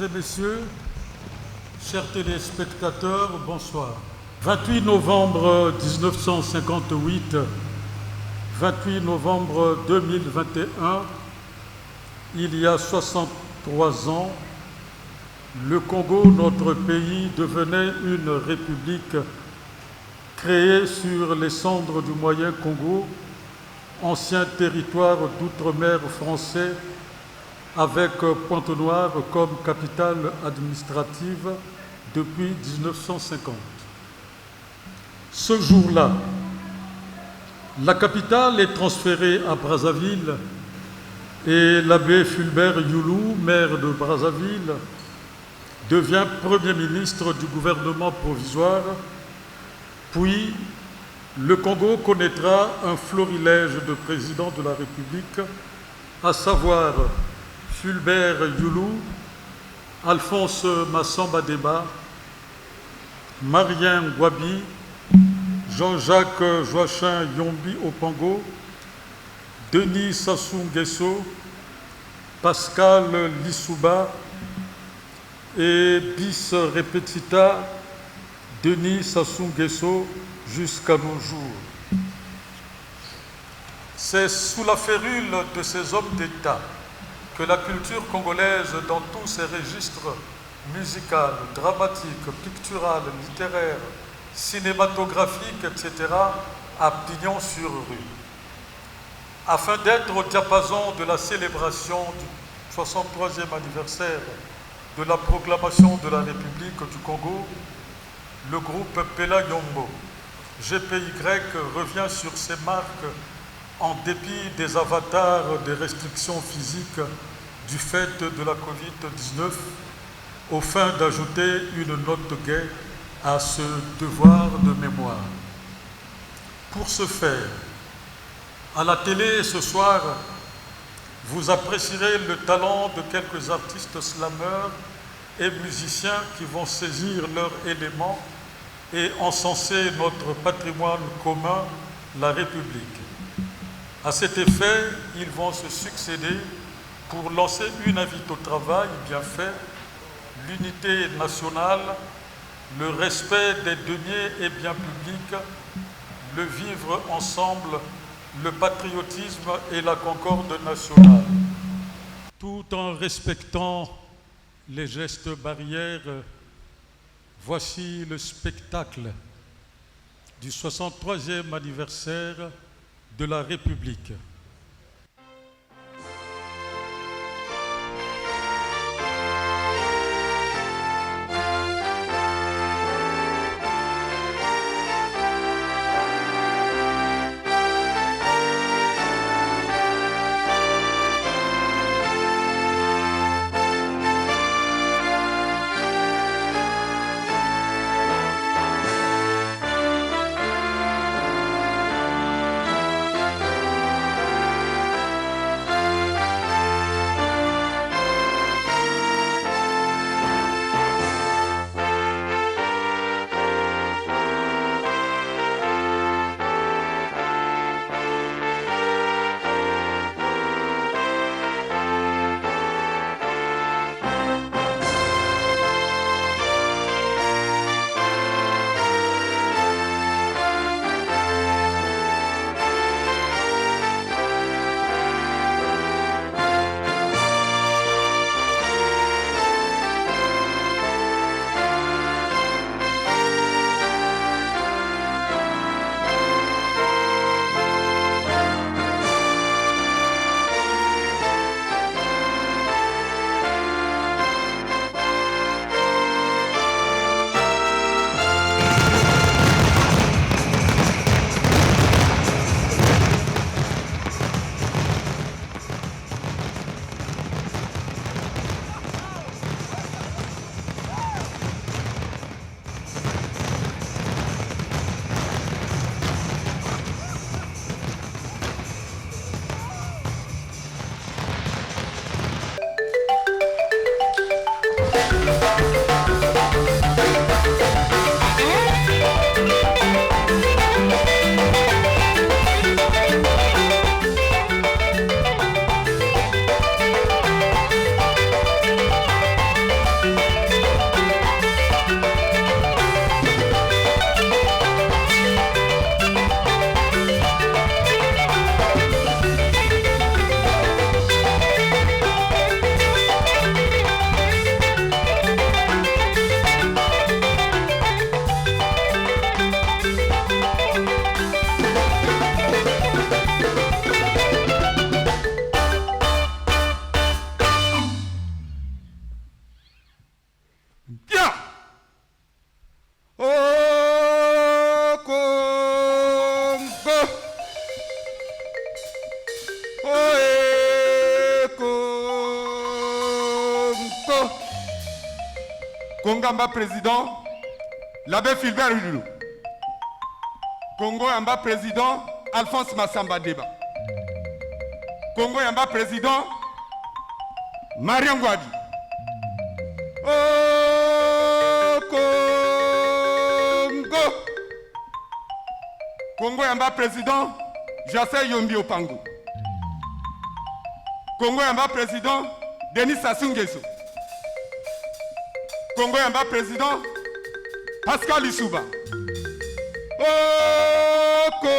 et messieurs, chers téléspectateurs, bonsoir. 28 novembre 1958, 28 novembre 2021, il y a 63 ans, le Congo, notre pays, devenait une république créée sur les cendres du Moyen Congo, ancien territoire d'outre-mer français, avec Pointe-Noire comme capitale administrative depuis 1950. Ce jour-là, la capitale est transférée à Brazzaville et l'abbé Fulbert Youlou, maire de Brazzaville, devient Premier ministre du gouvernement provisoire, puis le Congo connaîtra un florilège de présidents de la République, à savoir Fulbert Youlou, Alphonse Massamba Deba, Marien Gwabi, Jean-Jacques Joachim Yombi Opango, Denis Sassou Nguesso, Pascal Lissouba et bis repetita Denis Sassou Nguesso jusqu'à nos jours. C'est sous la férule de ces hommes d'État que la culture congolaise, dans tous ses registres musical, dramatique, pictural, littéraire, cinématographique, etc., a pignon sur rue. Afin d'être au diapason de la célébration du 63e anniversaire de la proclamation de la République du Congo, le groupe Pela Yombo, GPY, revient sur ses marques en dépit des avatars des restrictions physiques du fait de la Covid-19, au fin d'ajouter une note gaie à ce devoir de mémoire. Pour ce faire, à la télé ce soir, vous apprécierez le talent de quelques artistes slameurs et musiciens qui vont saisir leur élément et encenser notre patrimoine commun, la République. À cet effet, ils vont se succéder pour lancer une invite au travail bien fait, l'unité nationale, le respect des deniers et biens publics, le vivre ensemble, le patriotisme et la concorde nationale. Tout en respectant les gestes barrières, voici le spectacle du 63e anniversaire de la République. Kongamba président, l'abbé Philbert Hulou. Congo Yamba président, Alphonse Massamba Deba. Congo Yamba président, Mariam Gouadi. Oh, Congo. Congo Yamba président, Jassé Yombi Opango. Congo Yamba président, Denis Sassou Nguesso. Congo Yamba président, Pascal Lissouba. Oh, Congo.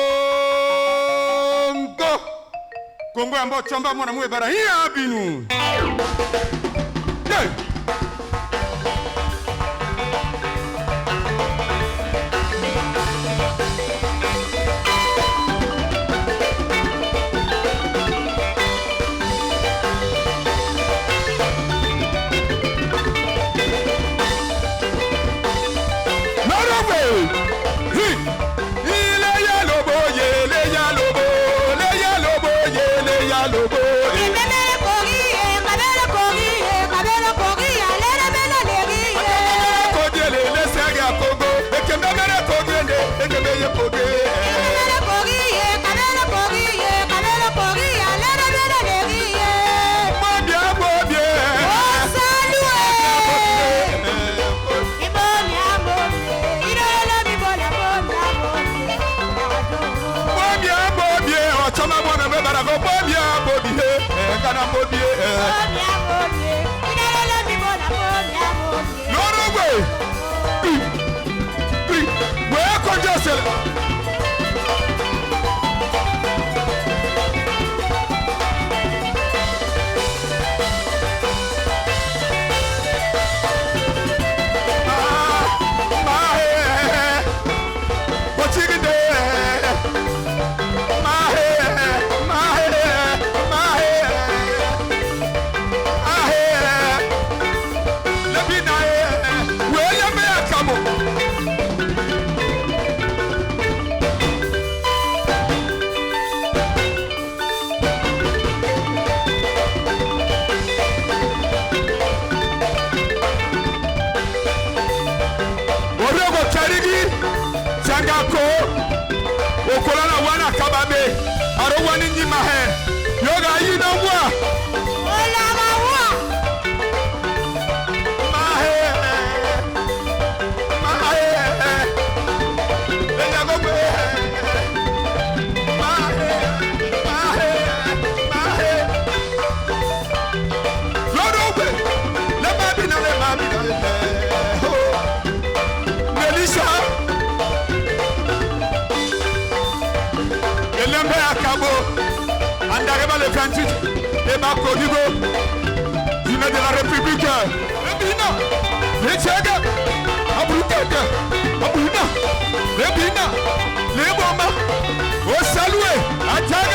Congo Yamba Chamba Mwana Moué Bara Hia Binu. Le 28 et Marco Digo, dîner de la République. Le Bina, les Tchèques, Aboutek, Abouna, le Bina, les Boma, au Saloué, à Tchèque.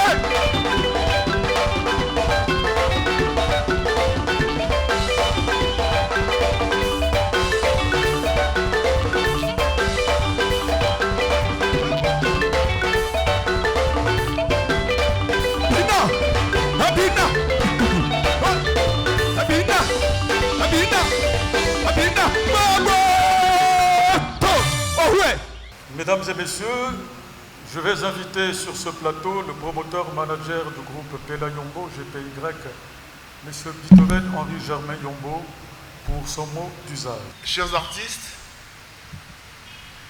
Mesdames et messieurs, je vais inviter sur ce plateau le promoteur-manager du groupe Pela Yombo GPY, M. Beethoven Henri Germain Yombo, pour son mot d'usage. Chers artistes,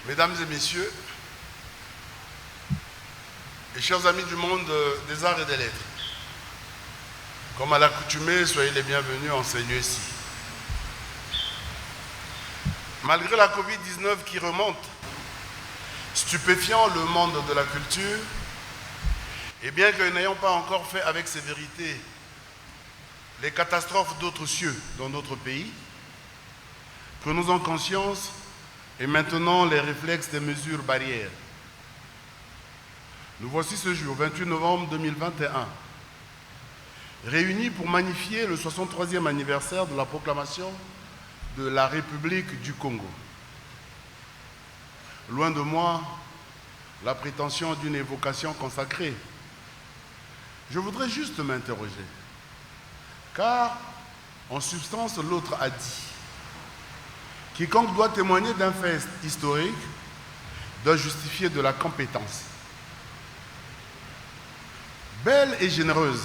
mesdames et messieurs, et chers amis du monde des arts et des lettres, comme à l'accoutumée, soyez les bienvenus en ces lieux-ci. Malgré la Covid-19 qui remonte, stupéfiant le monde de la culture, et bien que n'ayons pas encore fait avec sévérité les catastrophes d'autres cieux dans notre pays, prenons en conscience et maintenant les réflexes des mesures barrières. Nous voici ce jour, 28 novembre 2021, réunis pour magnifier le 63e anniversaire de la proclamation de la République du Congo. Loin de moi la prétention d'une évocation consacrée. Je voudrais juste m'interroger, car en substance l'autre a dit Quiconque doit témoigner d'un fait historique doit justifier de la compétence. Belle et généreuse,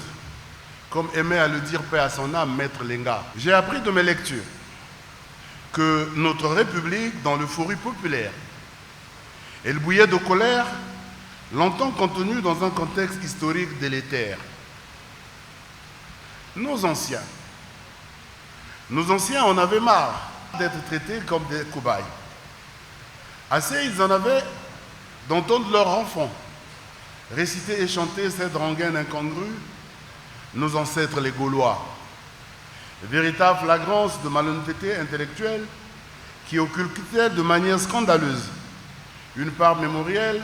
comme aimait à le dire paix à son âme, Maître Lenga. J'ai appris de mes lectures que notre République, dans l'euphorie populaire, elle bouillait de colère, longtemps contenue dans un contexte historique délétère. Nos anciens en avaient marre d'être traités comme des cobayes. Assez ils en avaient d'entendre leurs enfants réciter et chanter cette rengaine incongrue, nos ancêtres les Gaulois. Véritable flagrance de malhonnêteté intellectuelle qui occultait de manière scandaleuse une part mémorielle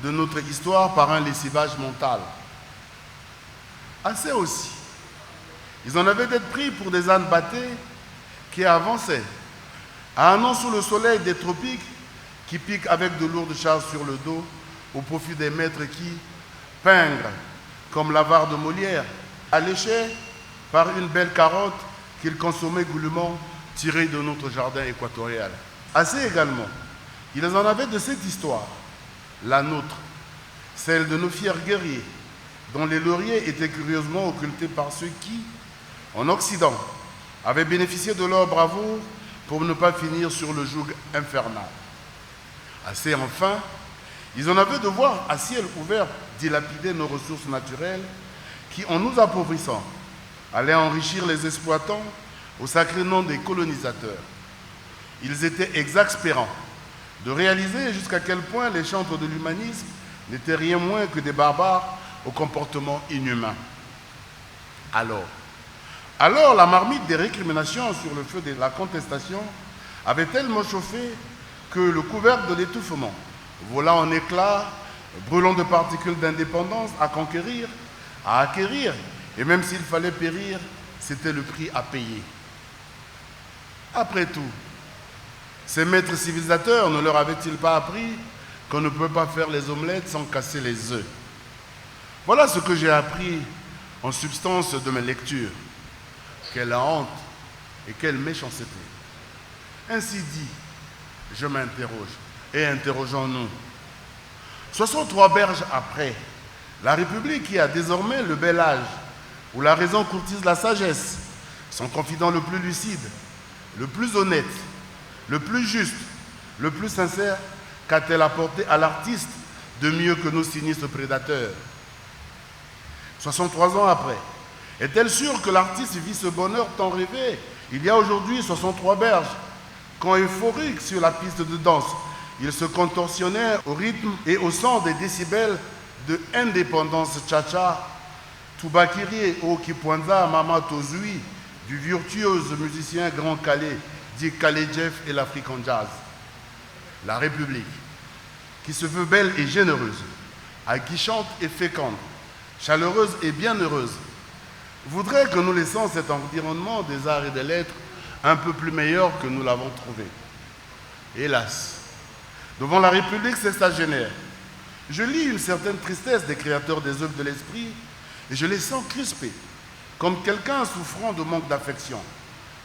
de notre histoire par un lessivage mental. Assez aussi, ils en avaient d'être pris pour des ânes battés qui avançaient, à un an sous le soleil des tropiques, qui piquent avec de lourdes charges sur le dos au profit des maîtres qui, pingres comme l'avare de Molière, alléchaient par une belle carotte qu'ils consommaient goulûment tirée de notre jardin équatorial. Assez également, ils en avaient de cette histoire, la nôtre, celle de nos fiers guerriers, dont les lauriers étaient curieusement occultés par ceux qui, en Occident, avaient bénéficié de leur bravoure pour ne pas finir sur le joug infernal. Assez enfin, ils en avaient de voir à ciel ouvert dilapider nos ressources naturelles qui, en nous appauvrissant, allaient enrichir les exploitants au sacré nom des colonisateurs. Ils étaient exaspérants de réaliser jusqu'à quel point les chantres de l'humanisme n'étaient rien moins que des barbares au comportement inhumain. Alors la marmite des récriminations sur le feu de la contestation avait tellement chauffé que le couvercle de l'étouffement vola en éclats, brûlant de particules d'indépendance à conquérir, à acquérir, et même s'il fallait périr, c'était le prix à payer. Après tout, ces maîtres civilisateurs ne leur avaient-ils pas appris qu'on ne peut pas faire les omelettes sans casser les œufs? Voilà ce que j'ai appris en substance de mes lectures. Quelle honte et quelle méchanceté. Ainsi dit, je m'interroge, et interrogeons-nous. 63 berges après, la République qui a désormais le bel âge, où la raison courtise la sagesse, son confident le plus lucide, le plus honnête, le plus juste, le plus sincère, qu'a-t-elle apporté à l'artiste de mieux que nos sinistres prédateurs? 63 ans après, est-elle sûre que l'artiste vit ce bonheur tant rêvé il y a aujourd'hui 63 berges, quand euphorique sur la piste de danse, il se contorsionnait au rythme et au son des décibels de Indépendance Cha-Cha, Toubakiri au Kipwanza Mama Tozui, du virtuose musicien Grand Calais, dit Calais Jeff et l'African Jazz. La République, qui se veut belle et généreuse, aguichante et féconde, chaleureuse et bienheureuse, voudrait que nous laissions cet environnement des arts et des lettres un peu plus meilleur que nous l'avons trouvé. Hélas, devant la République sexagénaire, je lis une certaine tristesse des créateurs des œuvres de l'esprit et je les sens crispés, comme quelqu'un souffrant de manque d'affection.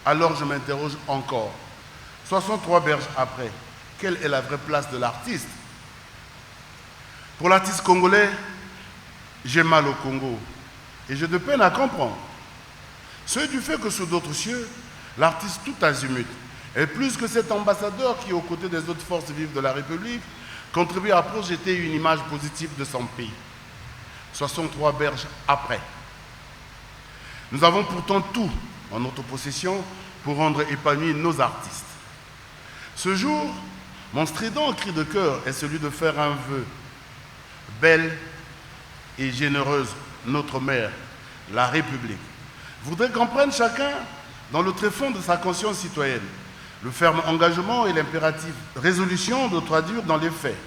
Alors je m'interroge encore. 63 berges après, quelle est la vraie place de l'artiste? Pour l'artiste congolais, j'ai mal au Congo et j'ai de peine à comprendre. C'est du fait que sous d'autres cieux, l'artiste tout azimut est plus que cet ambassadeur qui, aux côtés des autres forces vives de la République, contribue à projeter une image positive de son pays. 63 berges après. Nous avons pourtant tout en notre possession pour rendre épanouis nos artistes. Ce jour, mon strident cri de cœur est celui de faire un vœu. Belle et généreuse, notre mère, la République, voudrait qu'on prenne chacun dans le tréfonds de sa conscience citoyenne le ferme engagement et l'impérative résolution de traduire dans les faits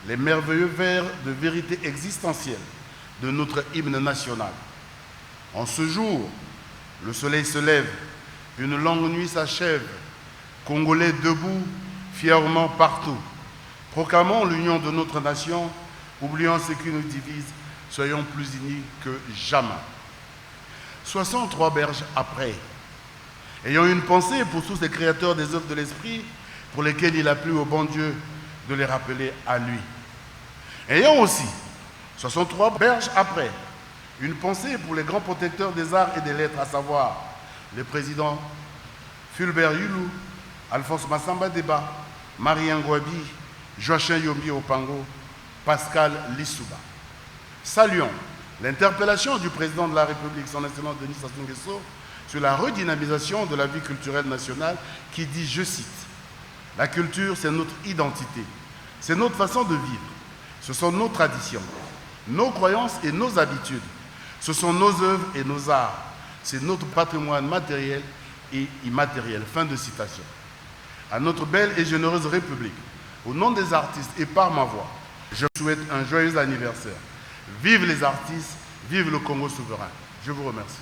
les merveilleux vers de vérité existentielle de notre hymne national. En ce jour, le soleil se lève, une longue nuit s'achève, Congolais debout, fièrement partout, proclamons l'union de notre nation, oubliant ce qui nous divise, soyons plus unis que jamais. 63 berges après, Ayons une pensée pour tous ces créateurs des œuvres de l'esprit pour lesquels il a plu au bon Dieu de les rappeler à lui. Ayons aussi, 63 berges après, une pensée pour les grands protecteurs des arts et des lettres, à savoir les présidents Fulbert Yulu, Alphonse Massamba Deba, Marie Ngouabi, Joachim Yombi Opango, Pascal Lissouba. Saluons l'interpellation du président de la République, son Excellence Denis Sassou Nguesso, sur la redynamisation de la vie culturelle nationale qui dit, je cite, « La culture, c'est notre identité, c'est notre façon de vivre, ce sont nos traditions, nos croyances et nos habitudes, ce sont nos œuvres et nos arts, c'est notre patrimoine matériel et immatériel. » Fin de citation. À notre belle et généreuse République, au nom des artistes et par ma voix, je souhaite un joyeux anniversaire. Vive les artistes, vive le Congo souverain. Je vous remercie.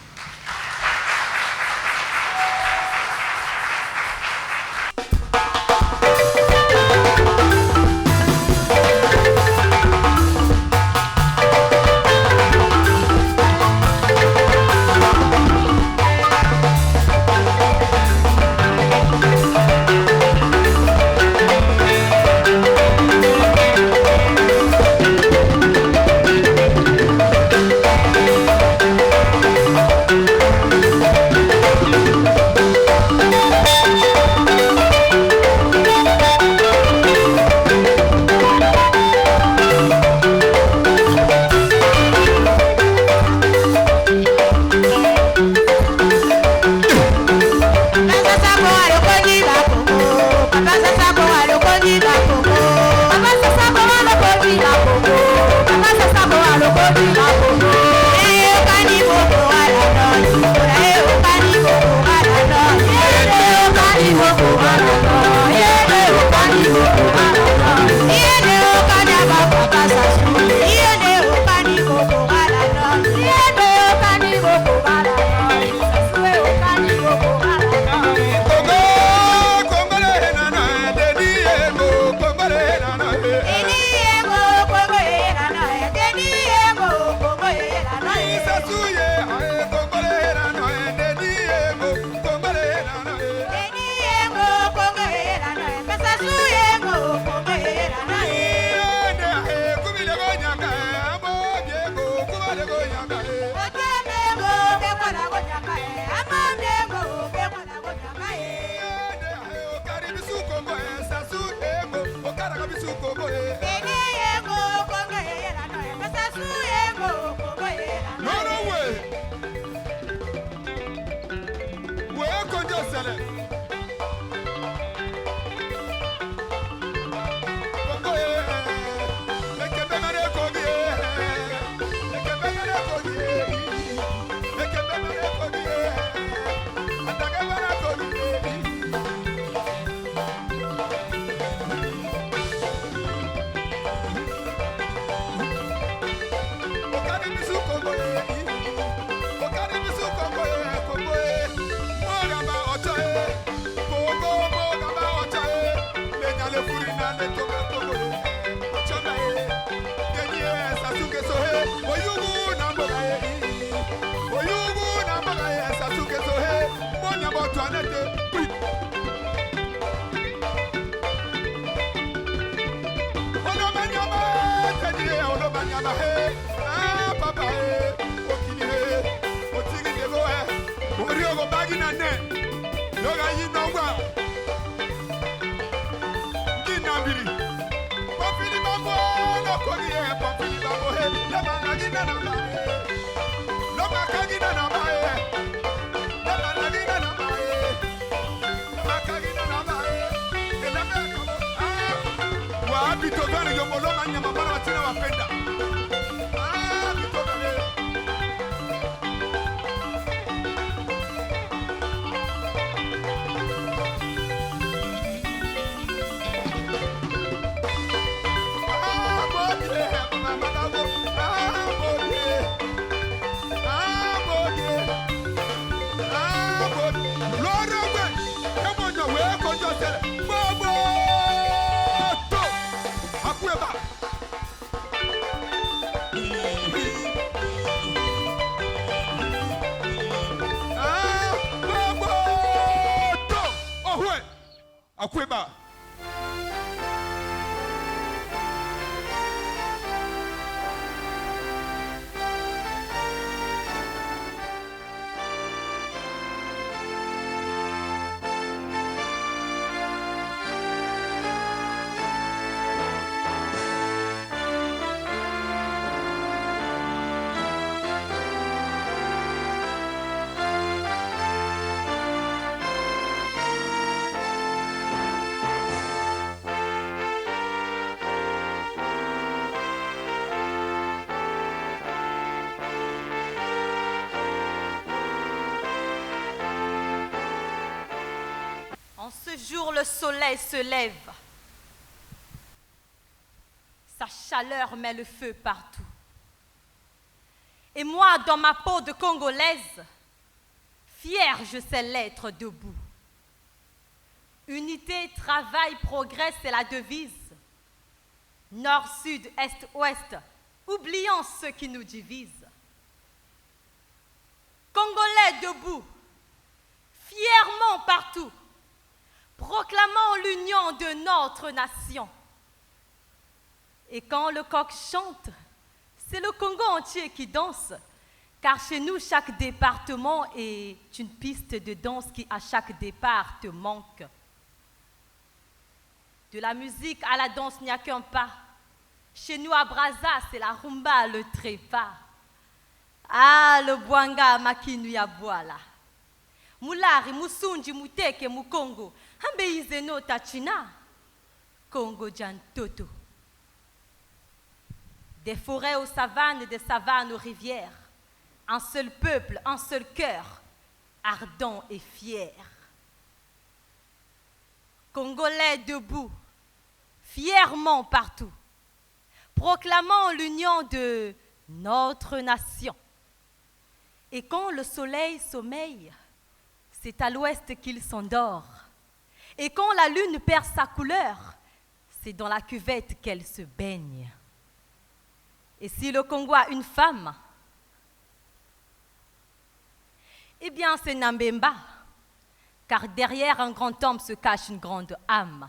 jour le soleil se lève. Sa chaleur met le feu partout. Et moi, dans ma peau de Congolaise, fière, je sais l'être debout. Unité, travail, progrès, c'est la devise. Nord, sud, est, ouest, oublions ceux qui nous divisent. Congolais debout, fièrement partout, proclamant l'union de notre nation. Et quand le coq chante, c'est le Congo entier qui danse, car chez nous, chaque département est une piste de danse qui, à chaque départ, te manque. De la musique à la danse, il n'y a qu'un pas. Chez nous, à Brazza, c'est la rumba, le trépas. Ah, le Bwanga, Makinu ya Bwala. Mulari, Musunji, Muteke, Mukongo. Hambe Izeno Tachina. Congo Jantoto. Des forêts aux savanes, des savanes aux rivières. Un seul peuple, un seul cœur, ardent et fier. Congolais debout, fièrement partout, proclamant l'union de notre nation. Et quand le soleil sommeille, c'est à l'ouest qu'il s'endort. Et quand la lune perd sa couleur, c'est dans la cuvette qu'elle se baigne. Et si le Congo a une femme, eh bien c'est Nambemba, car derrière un grand homme se cache une grande âme.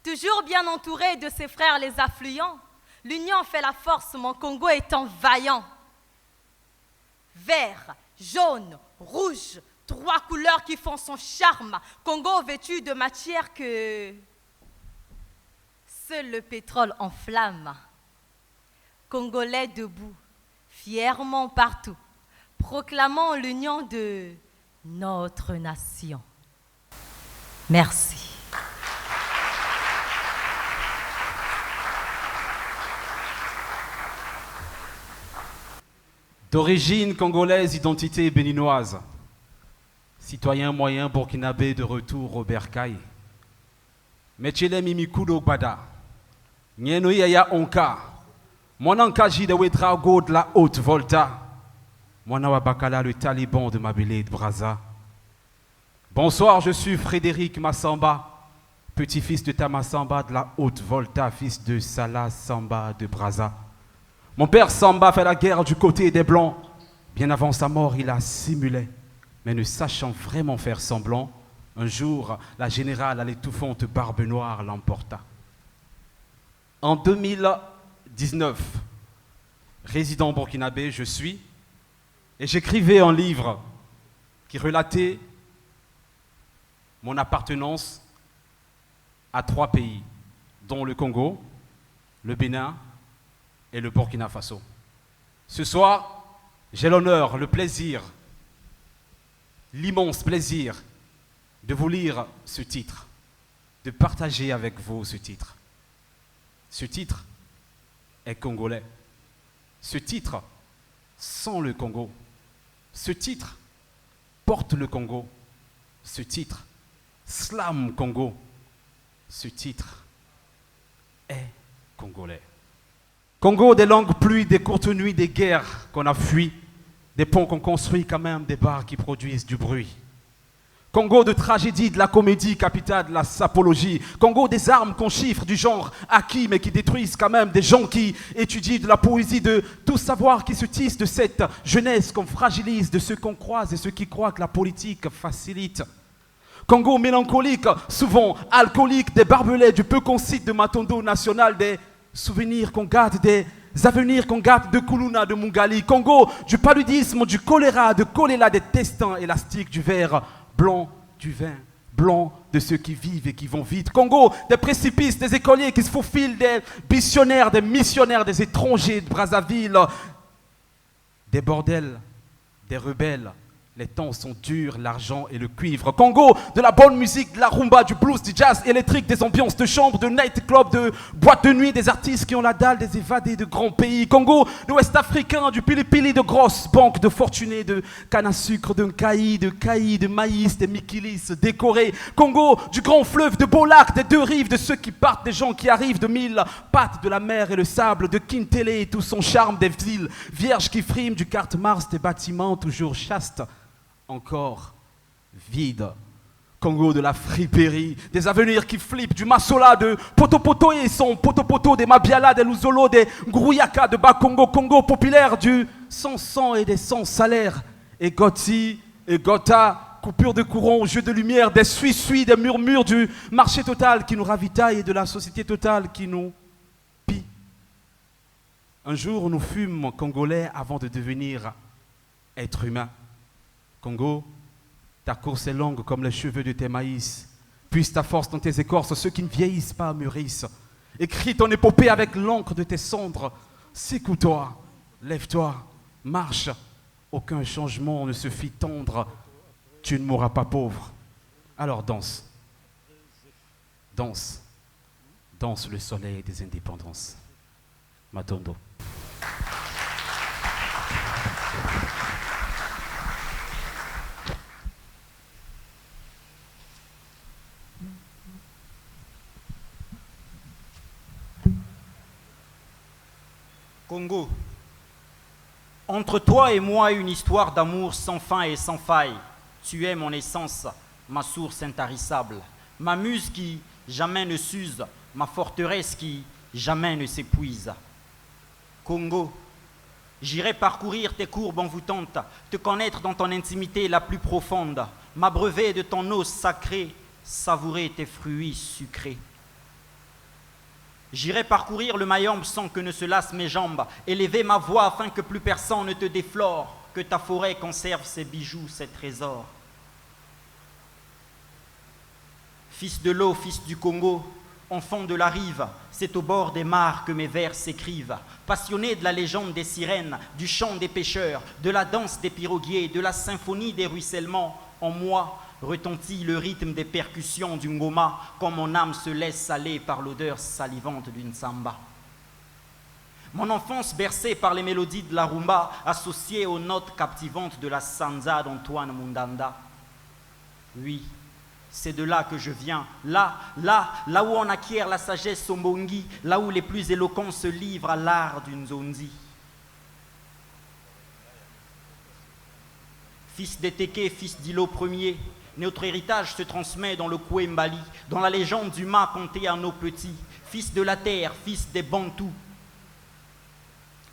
Toujours bien entouré de ses frères les affluents, l'union fait la force, mon Congo étant vaillant. Vert, jaune, rouge, trois couleurs qui font son charme. Congo vêtu de matière que seul le pétrole enflamme. Congolais debout, fièrement partout, proclamant l'union de notre nation. Merci. D'origine congolaise, identité béninoise. Citoyen moyen burkinabé de retour au bercail. Mechele mimikudo bada. Nyeno ya onka. Mwanankaji de Wedrago de la Haute Volta. Mwana Bakala, le taliban de Mabélé de Brazza. Bonsoir, je suis Frédéric Massamba, petit-fils de Tamasamba de la Haute Volta, fils de Salah Samba de Brazza. Mon père Samba fait la guerre du côté des Blancs. Bien avant sa mort, il a simulé. Mais ne sachant vraiment faire semblant, un jour, la générale à l'étouffante barbe noire l'emporta. En 2019, résident burkinabé, je suis, et j'écrivais un livre qui relatait mon appartenance à 3 pays, dont le Congo, le Bénin et le Burkina Faso. Ce soir, j'ai l'honneur, le plaisir, l'immense plaisir de vous lire ce titre, de partager avec vous ce titre. Ce titre est congolais. Ce titre sent le Congo. Ce titre porte le Congo. Ce titre slam Congo. Ce titre est congolais. Congo, des longues pluies, des courtes nuits, des guerres qu'on a fuies, des ponts qu'on construit quand même, des bars qui produisent du bruit. Congo de tragédie, de la comédie, capitale de la sapologie. Congo des armes qu'on chiffre du genre acquis mais qui détruisent quand même. Des gens qui étudient de la poésie, de tout savoir qui se tisse de cette jeunesse qu'on fragilise, de ceux qu'on croise et ceux qui croient que la politique facilite. Congo mélancolique, souvent alcoolique, des barbelés, du peu qu'on cite de Matondo national, des souvenirs qu'on garde, des avenirs qu'on garde de Kuluna, de Mungali. Congo du paludisme, du choléra, de choléra, des testins élastiques, du verre blanc, du vin blanc, de ceux qui vivent et qui vont vite. Congo, des précipices, des écoliers qui se faufilent, des missionnaires, des étrangers de Brazzaville, des bordels, des rebelles, Les temps sont durs, l'argent et le cuivre. Congo, de la bonne musique, de la rumba, du blues, du jazz électrique, des ambiances de chambre, de nightclub, de boîte de nuit, des artistes qui ont la dalle, des évadés de grands pays. Congo, de ouest africain, du pili-pili, de grosses banques, de fortunés, de canne à sucre, de caillis, de maïs, des mikilis décorés. Congo, du grand fleuve, de beaux lacs, des deux rives, de ceux qui partent, des gens qui arrivent, de mille pattes, de la mer et le sable, de Kintele et tout son charme, des îles vierges qui friment, du carte Mars, des bâtiments toujours chastes. Encore vide. Congo de la friperie, des avenirs qui flippent, du Massola, de Potopoto et son Potopoto, des Mabiala, des Luzolo, des Nguruyaka, de Bas-Congo, Congo populaire, du sans sang et des sans salaires, et Goti et Gotha, coupure de courant, jeu de lumière, des suis-suis, des murmures du marché total qui nous ravitaille et de la société totale qui nous pille. Un jour, nous fûmes Congolais avant de devenir êtres humains. Congo, ta course est longue comme les cheveux de tes maïs. Puisse ta force dans tes écorces, ceux qui ne vieillissent pas mûrissent. Écris ton épopée avec l'encre de tes cendres. Secoue-toi, lève-toi, marche. Aucun changement ne se fit tendre. Tu ne mourras pas pauvre. Alors danse. Danse. Danse le soleil des indépendances. Matondo. Congo, entre toi et moi une histoire d'amour sans fin et sans faille. Tu es mon essence, ma source intarissable, ma muse qui jamais ne s'use, ma forteresse qui jamais ne s'épuise. Congo, j'irai parcourir tes courbes envoûtantes, te connaître dans ton intimité la plus profonde, m'abreuver de ton eau sacrée, savourer tes fruits sucrés. J'irai parcourir le Mayombe sans que ne se lassent mes jambes, élever ma voix afin que plus personne ne te déflore, que ta forêt conserve ses bijoux, ses trésors. Fils de l'eau, fils du Congo, enfant de la rive, c'est au bord des mares que mes vers s'écrivent. Passionné de la légende des sirènes, du chant des pêcheurs, de la danse des piroguiers, de la symphonie des ruissellements, en moi retentit le rythme des percussions du ngoma quand mon âme se laisse aller par l'odeur salivante d'une samba. Mon enfance bercée par les mélodies de la rumba, associée aux notes captivantes de la sanza d'Antoine Mundanda. Oui, c'est de là que je viens, là où on acquiert la sagesse sombongi, là où les plus éloquents se livrent à l'art d'une zondi. Fils d'Eteke, fils d'Ilo Ier, notre héritage se transmet dans le Kouembali, dans la légende du mât contée à nos petits, fils de la terre, fils des Bantous.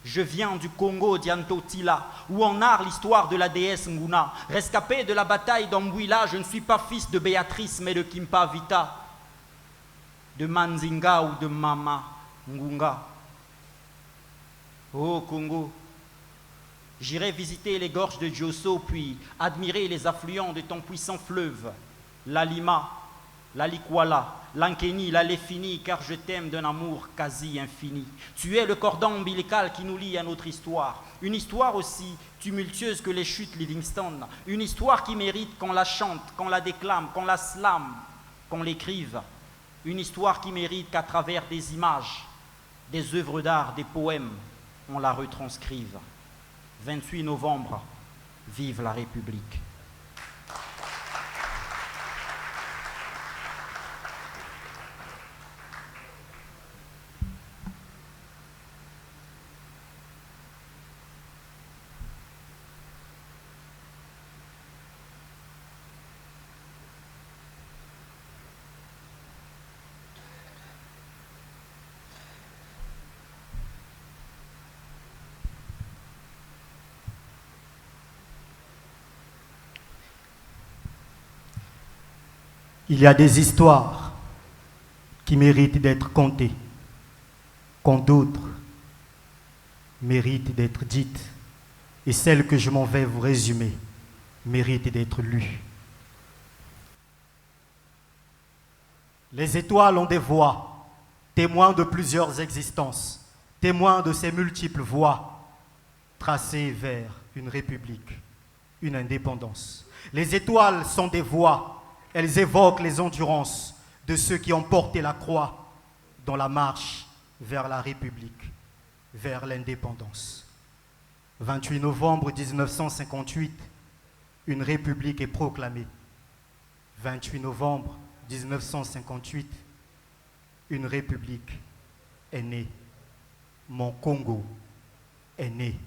Je viens du Congo d'Yantotila, où on narre l'histoire de la déesse Nguna. Rescapé de la bataille d'Ambouila, je ne suis pas fils de Béatrice, mais de Kimpa Vita, de Manzinga ou de Mama Ngunga. Oh Congo, j'irai visiter les gorges de Diosso, puis admirer les affluents de ton puissant fleuve, la Lima, la Likwala, l'Ankeni, la Lefini, car je t'aime d'un amour quasi infini. Tu es le cordon ombilical qui nous lie à notre histoire, une histoire aussi tumultueuse que les chutes Livingston, une histoire qui mérite qu'on la chante, qu'on la déclame, qu'on la slame, qu'on l'écrive, une histoire qui mérite qu'à travers des images, des œuvres d'art, des poèmes, on la retranscrive. 28 novembre, vive la République. Il y a des histoires qui méritent d'être contées, quand d'autres méritent d'être dites, et celles que je m'en vais vous résumer méritent d'être lues. Les étoiles ont des voix, témoins de plusieurs existences, témoins de ces multiples voies tracées vers une république. une indépendance. Les étoiles sont des voix, elles évoquent les endurances de ceux qui ont porté la croix dans la marche vers la République, vers l'indépendance. 28 novembre 1958, une République est proclamée. 28 novembre 1958, une République est née. Mon Congo est né.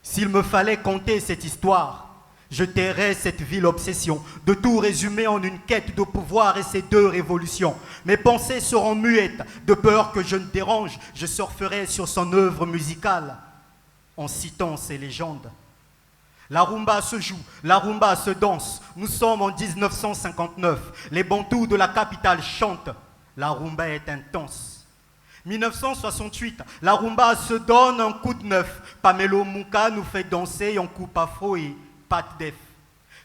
S'il me fallait conter cette histoire, je tairais cette vile obsession de tout résumer en une quête de pouvoir et ses deux révolutions. Mes pensées seront muettes, de peur que je ne dérange, je surferai sur son œuvre musicale en citant ses légendes. La rumba se joue, la rumba se danse. Nous sommes en 1959. Les Bantous de la capitale chantent. La rumba est intense. 1968, la rumba se donne un coup de neuf. Pamelo Mouka nous fait danser en coupe afro et Pat Def.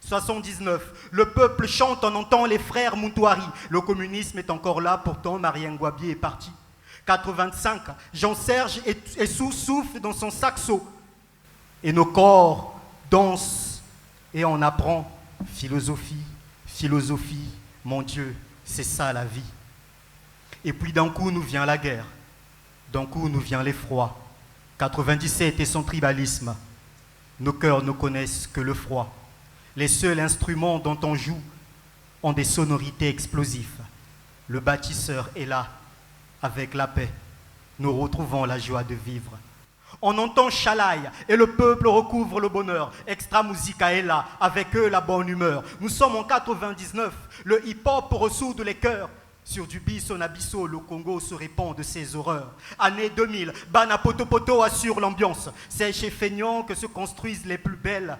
79, le peuple chante, on entend les frères Moutouari. Le communisme est encore là, pourtant Marien Ngouabi est parti. 85, Jean-Serge est sous-souffle dans son saxo. Et nos corps dansent et on apprend philosophie, philosophie, mon Dieu, c'est ça la vie. Et puis d'un coup nous vient la guerre, d'un coup nous vient l'effroi. 97 et son tribalisme, nos cœurs ne connaissent que le froid. Les seuls instruments dont on joue ont des sonorités explosives. Le bâtisseur est là, avec la paix. Nous retrouvons la joie de vivre. On entend Chalaï et le peuple recouvre le bonheur. Extra Musica est là, avec eux la bonne humeur. Nous sommes en 99, le hip-hop ressoude les cœurs. Sur du bis en abysso, le Congo se répand de ses horreurs. Année 2000, Bana Poto Poto assure l'ambiance. C'est chez Feignant que se construisent les plus belles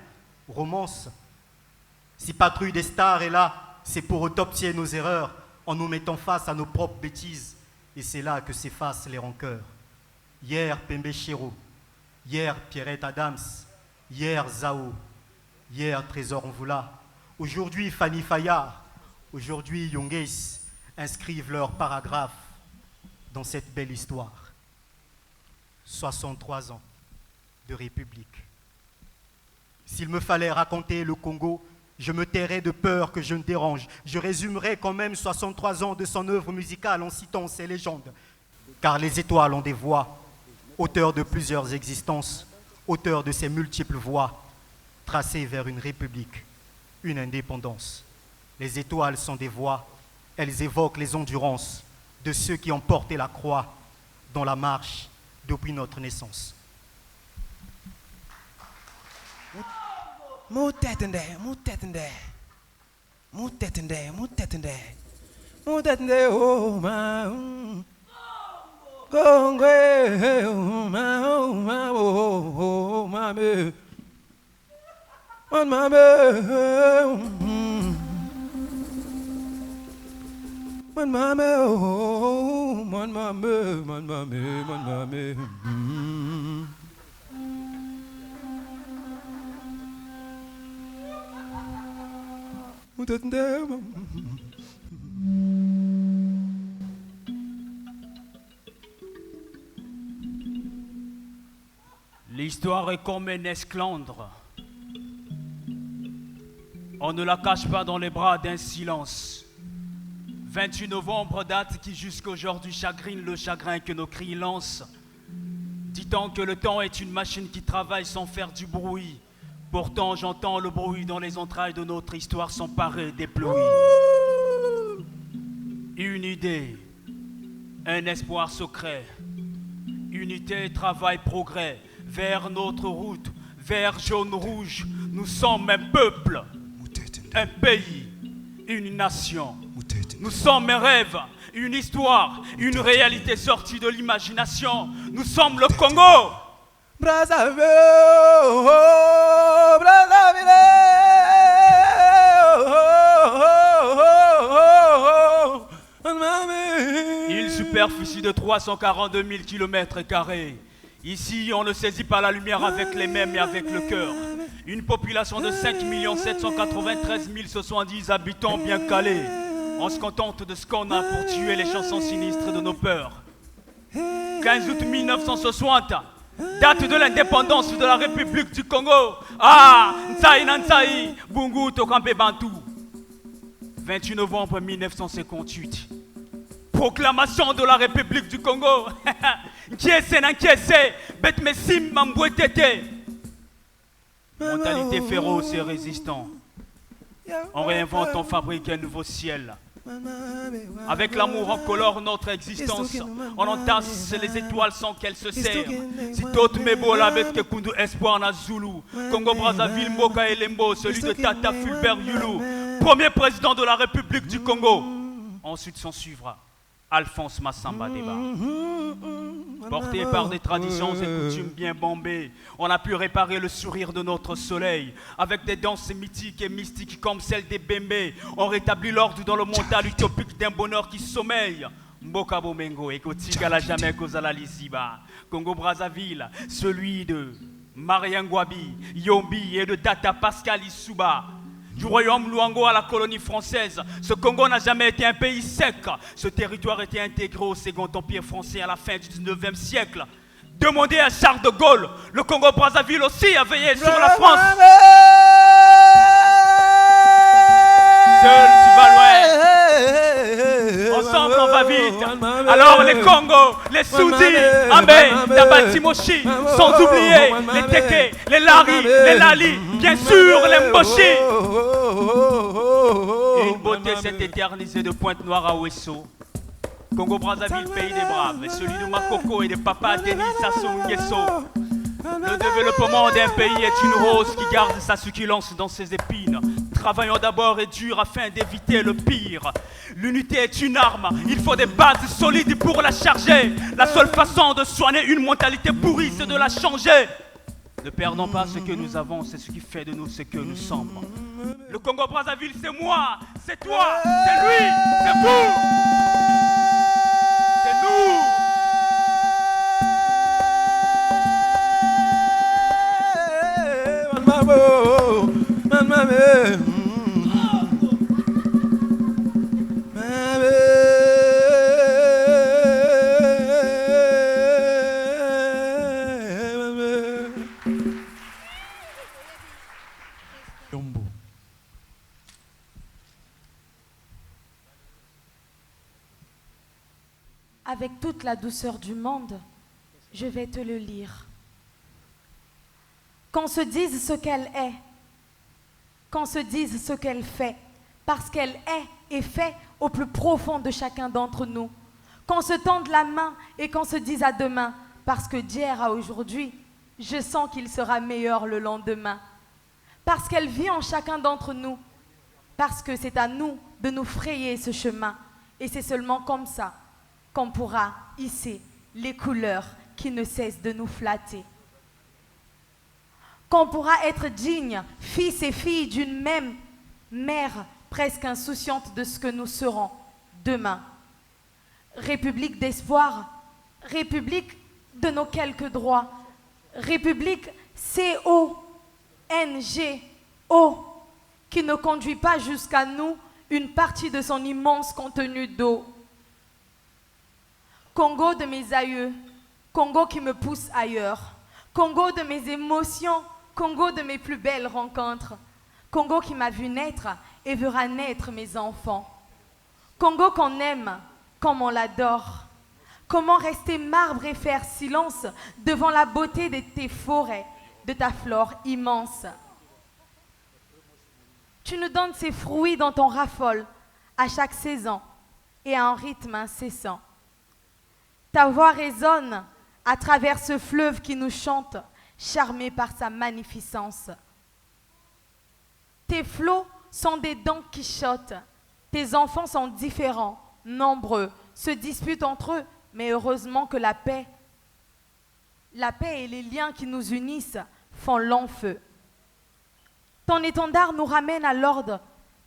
romances. Si Patrouille des Stars est là, c'est pour autopsier nos erreurs en nous mettant face à nos propres bêtises. Et c'est là que s'effacent les rancœurs. Hier, Pembe Chiro. Hier, Pierrette Adams. Hier, Zao. Hier, Trésor Mvula. Aujourd'hui, Fanny Fayard. Aujourd'hui, Youngès inscrivent leurs paragraphes dans cette belle histoire. 63 ans de République. S'il me fallait raconter le Congo, je me tairais de peur que je ne dérange. Je résumerais quand même 63 ans de son œuvre musicale en citant ses légendes. Car les étoiles ont des voix, auteurs de plusieurs existences, auteurs de ces multiples voies, tracées vers une république, une indépendance. Les étoiles sont des voix, elles évoquent les endurances de ceux qui ont porté la croix dans la marche depuis notre naissance. L'histoire est comme un esclandre. On ne la cache pas dans les bras d'un silence. 28 novembre, date qui jusqu'aujourd'hui chagrine le chagrin que nos cris lancent. Dit-on que le temps est une machine qui travaille sans faire du bruit. Pourtant j'entends le bruit dans les entrailles de notre histoire s'emparer des pluies. Une idée, un espoir secret. Unité, travail, progrès. Vers notre route, vers jaune-rouge. Nous sommes un peuple, un pays, une nation. Nous sommes un rêve, une histoire, une réalité sortie de l'imagination. Nous sommes le Congo. Brazzaville, Une superficie de 342 000 km². Ici, on ne saisit pas la lumière avec les mêmes et avec le cœur. Une population de 5 793 070 habitants bien calés. On se contente de ce qu'on a pour tuer les chansons sinistres de nos peurs. 15 août 1960, date de l'indépendance de la République du Congo. Ah, Nsaï Nansai, Bungu Tokampe Bantou. 28 novembre 1958. Proclamation de la République du Congo. Nkiese Nankiese, Betmesim Mambouetete. Mentalité féroce et résistant. On réinvente, on fabrique un nouveau ciel. Avec l'amour, on colore notre existence. On entasse les étoiles sans qu'elles se serrent. Si d'autres mébo la bête que Kundu Espoir na Zulu. Congo Brazzaville, Moka Elembo, celui de Tata Fulbert Yulu. Premier président de la République du Congo. Ensuite s'en suivra Alphonse Massamba Deba. Porté par des traditions et coutumes bien bombées, on a pu réparer le sourire de notre soleil. Avec des danses mythiques et mystiques comme celle des Bembé, on rétablit l'ordre dans le mental utopique d'un bonheur qui sommeille. Mboka Bomengo et Kotika la jamais Kozala Lisiba. Congo Brazzaville, celui de Mariangwabi, Yombi et de Tata Pascal Issouba. Du royaume Luango à la colonie française, ce Congo n'a jamais été un pays sec. Ce territoire était intégré au Second Empire français à la fin du 19e siècle. Demandez à Charles de Gaulle, le Congo-Brazzaville aussi a veillé sur la France. Seul tu vas loin. Ensemble on va vite. Alors les Congos, les Soudi, Amé, Tabatimoshi, sans oublier les Teke, les Lari, les Lali, bien sûr les Mboshi. Une beauté s'est éternisée de Pointe-Noire à Ouesso. Congo-Brazzaville, pays des braves, et celui de Makoko et de Papa Denis Sassou Nguesso. Le développement d'un pays est une rose qui garde sa succulence dans ses épines. Travaillons d'abord et dur afin d'éviter le pire. L'unité est une arme, il faut des bases solides pour la charger. La seule façon de soigner une mentalité pourrie, c'est de la changer. Ne perdons pas ce que nous avons, c'est ce qui fait de nous ce que nous sommes. Le Congo-Brazzaville, c'est moi, c'est toi, c'est lui, c'est vous. C'est nous. Avec toute la douceur du monde, je vais te le lire. Qu'on se dise ce qu'elle est, qu'on se dise ce qu'elle fait, parce qu'elle est et fait au plus profond de chacun d'entre nous. Qu'on se tende la main et qu'on se dise à demain, parce que d'hier à aujourd'hui, je sens qu'il sera meilleur le lendemain. Parce qu'elle vit en chacun d'entre nous, parce que c'est à nous de nous frayer ce chemin. Et c'est seulement comme ça qu'on pourra hisser les couleurs qui ne cessent de nous flatter. Qu'on pourra être digne, fils et filles d'une même mère presque insouciante de ce que nous serons demain. République d'espoir, république de nos quelques droits, république C-O-N-G-O, qui ne conduit pas jusqu'à nous une partie de son immense contenu d'eau. Congo de mes aïeux, Congo qui me pousse ailleurs, Congo de mes émotions, Congo de mes plus belles rencontres, Congo qui m'a vu naître et verra naître mes enfants. Congo qu'on aime comme on l'adore. Comment rester marbre et faire silence devant la beauté de tes forêts, de ta flore immense. Tu nous donnes ces fruits dont on raffole à chaque saison et à un rythme incessant. Ta voix résonne à travers ce fleuve qui nous chante, charmé par sa magnificence. Tes flots sont des dents qui chotent. Tes enfants sont différents, nombreux, se disputent entre eux, mais heureusement que la paix et les liens qui nous unissent font long feu. Ton étendard nous ramène à l'ordre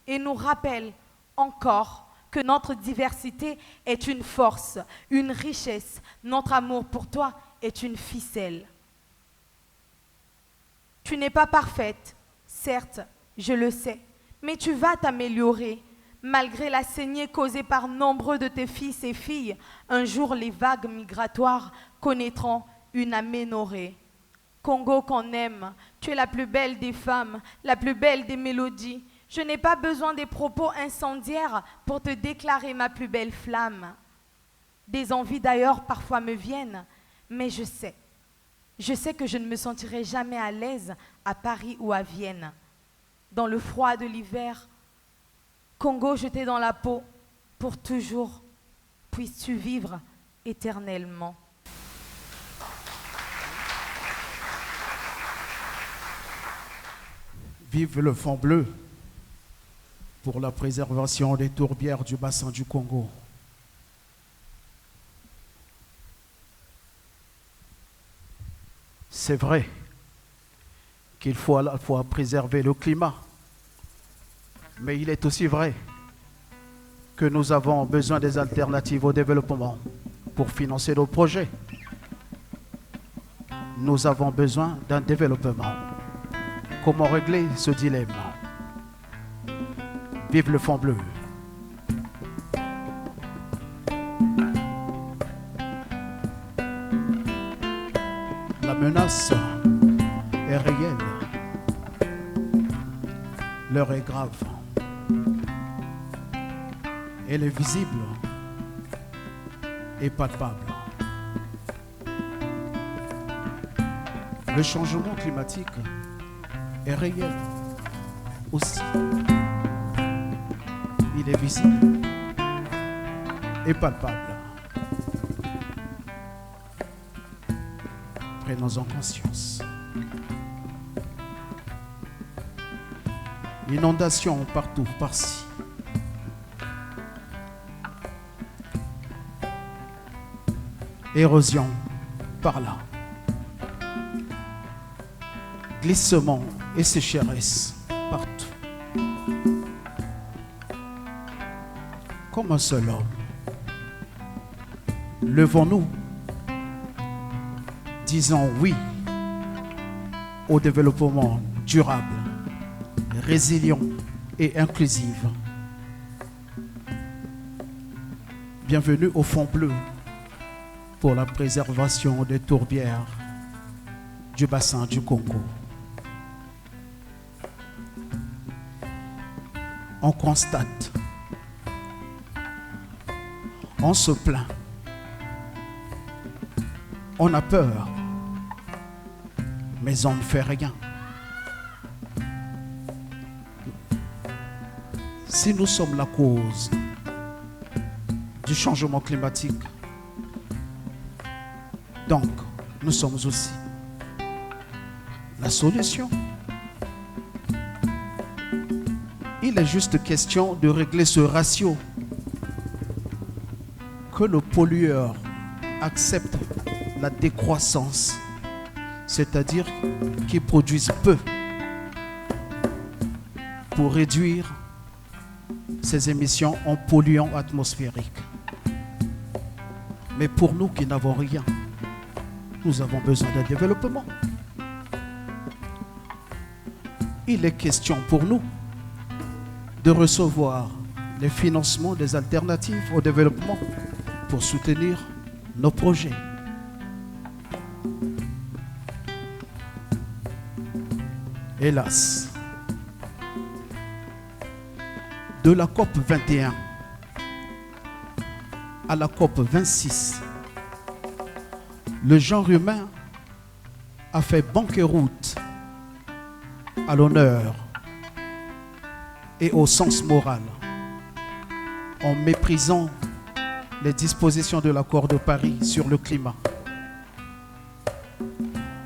et nous rappelle encore que notre diversité est une force, une richesse. Notre amour pour toi est une ficelle. Tu n'es pas parfaite, certes, je le sais, mais tu vas t'améliorer. Malgré la saignée causée par nombreux de tes fils et filles, un jour les vagues migratoires connaîtront une aménorrhée. Congo qu'on aime, tu es la plus belle des femmes, la plus belle des mélodies. Je n'ai pas besoin des propos incendiaires pour te déclarer ma plus belle flamme. Des envies d'ailleurs parfois me viennent, mais je sais que je ne me sentirai jamais à l'aise à Paris ou à Vienne. Dans le froid de l'hiver, Congo jeté dans la peau, pour toujours, puisses-tu vivre éternellement. Vive le fond bleu pour la préservation des tourbières du bassin du Congo. C'est vrai qu'il faut à la fois préserver le climat, mais il est aussi vrai que nous avons besoin des alternatives au développement pour financer nos projets. Nous avons besoin d'un développement. Comment régler ce dilemme? Vive le fond bleu. La menace est réelle. L'heure est grave. Elle est visible et palpable. Le changement climatique est réel aussi. Il est visible et palpable. Prenons-en conscience. Inondations partout, par-ci. Érosion par-là. Glissement et sécheresse partout. Comme un seul homme, levons-nous, disons oui au développement durable, résilient et inclusif. Bienvenue au fond bleu pour la préservation des tourbières du bassin du Congo. On constate, on se plaint, on a peur, mais on ne fait rien. Si nous sommes la cause du changement climatique, donc nous sommes aussi la solution. Il est juste question de régler ce ratio, que le pollueur accepte la décroissance, c'est-à-dire qu'il produise peu pour réduire ses émissions en polluants atmosphériques. Mais pour nous qui n'avons rien, nous avons besoin d'un développement. Il est question pour nous de recevoir les financements des alternatives au développement pour soutenir nos projets. Hélas, de la COP 21 à la COP 26, le genre humain a fait banqueroute à l'honneur et au sens moral, en méprisant les dispositions de l'accord de Paris sur le climat.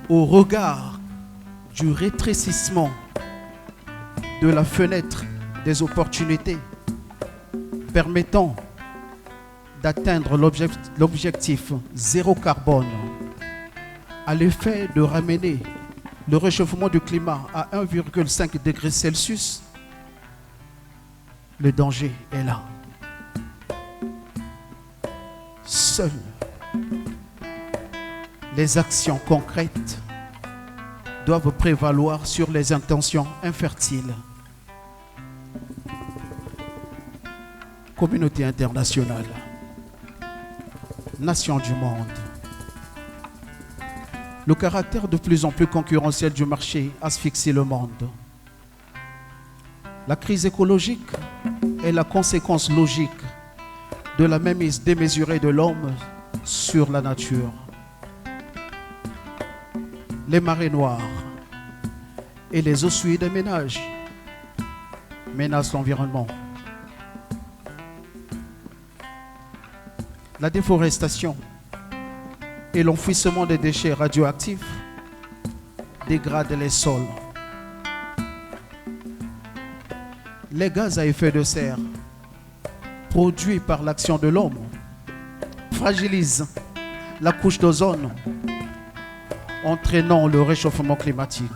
Au regard du rétrécissement de la fenêtre des opportunités permettant d'atteindre l'objectif zéro carbone, à l'effet de ramener le réchauffement du climat à 1,5 degré Celsius, le danger est là. Seules les actions concrètes doivent prévaloir sur les intentions infertiles. Communauté internationale, nations du monde, Le caractère de plus en plus concurrentiel du marché asphyxie le monde. La crise écologique est la conséquence logique de la mainmise démesurée de l'homme sur la nature. Les marées noires et les eaux souillées des ménages menacent l'environnement. La déforestation et l'enfouissement des déchets radioactifs dégradent les sols. Les gaz à effet de serre produits par l'action de l'homme fragilisent la couche d'ozone, entraînant le réchauffement climatique.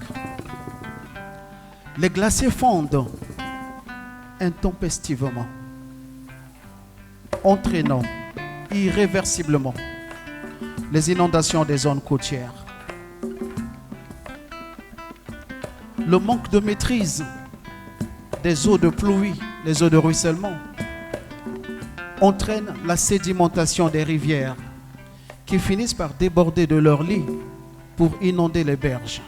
Les glaciers fondent intempestivement, entraînant irréversiblement les inondations des zones côtières. Le manque de maîtrise des eaux de pluie, les eaux de ruissellement, entraîne la sédimentation des rivières qui finissent par déborder de leurs lits pour inonder les berges.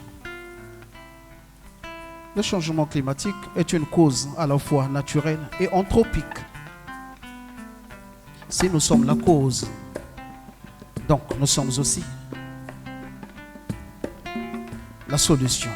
Le changement climatique est une cause à la fois naturelle et anthropique. Si nous sommes la cause, donc nous sommes aussi la solution.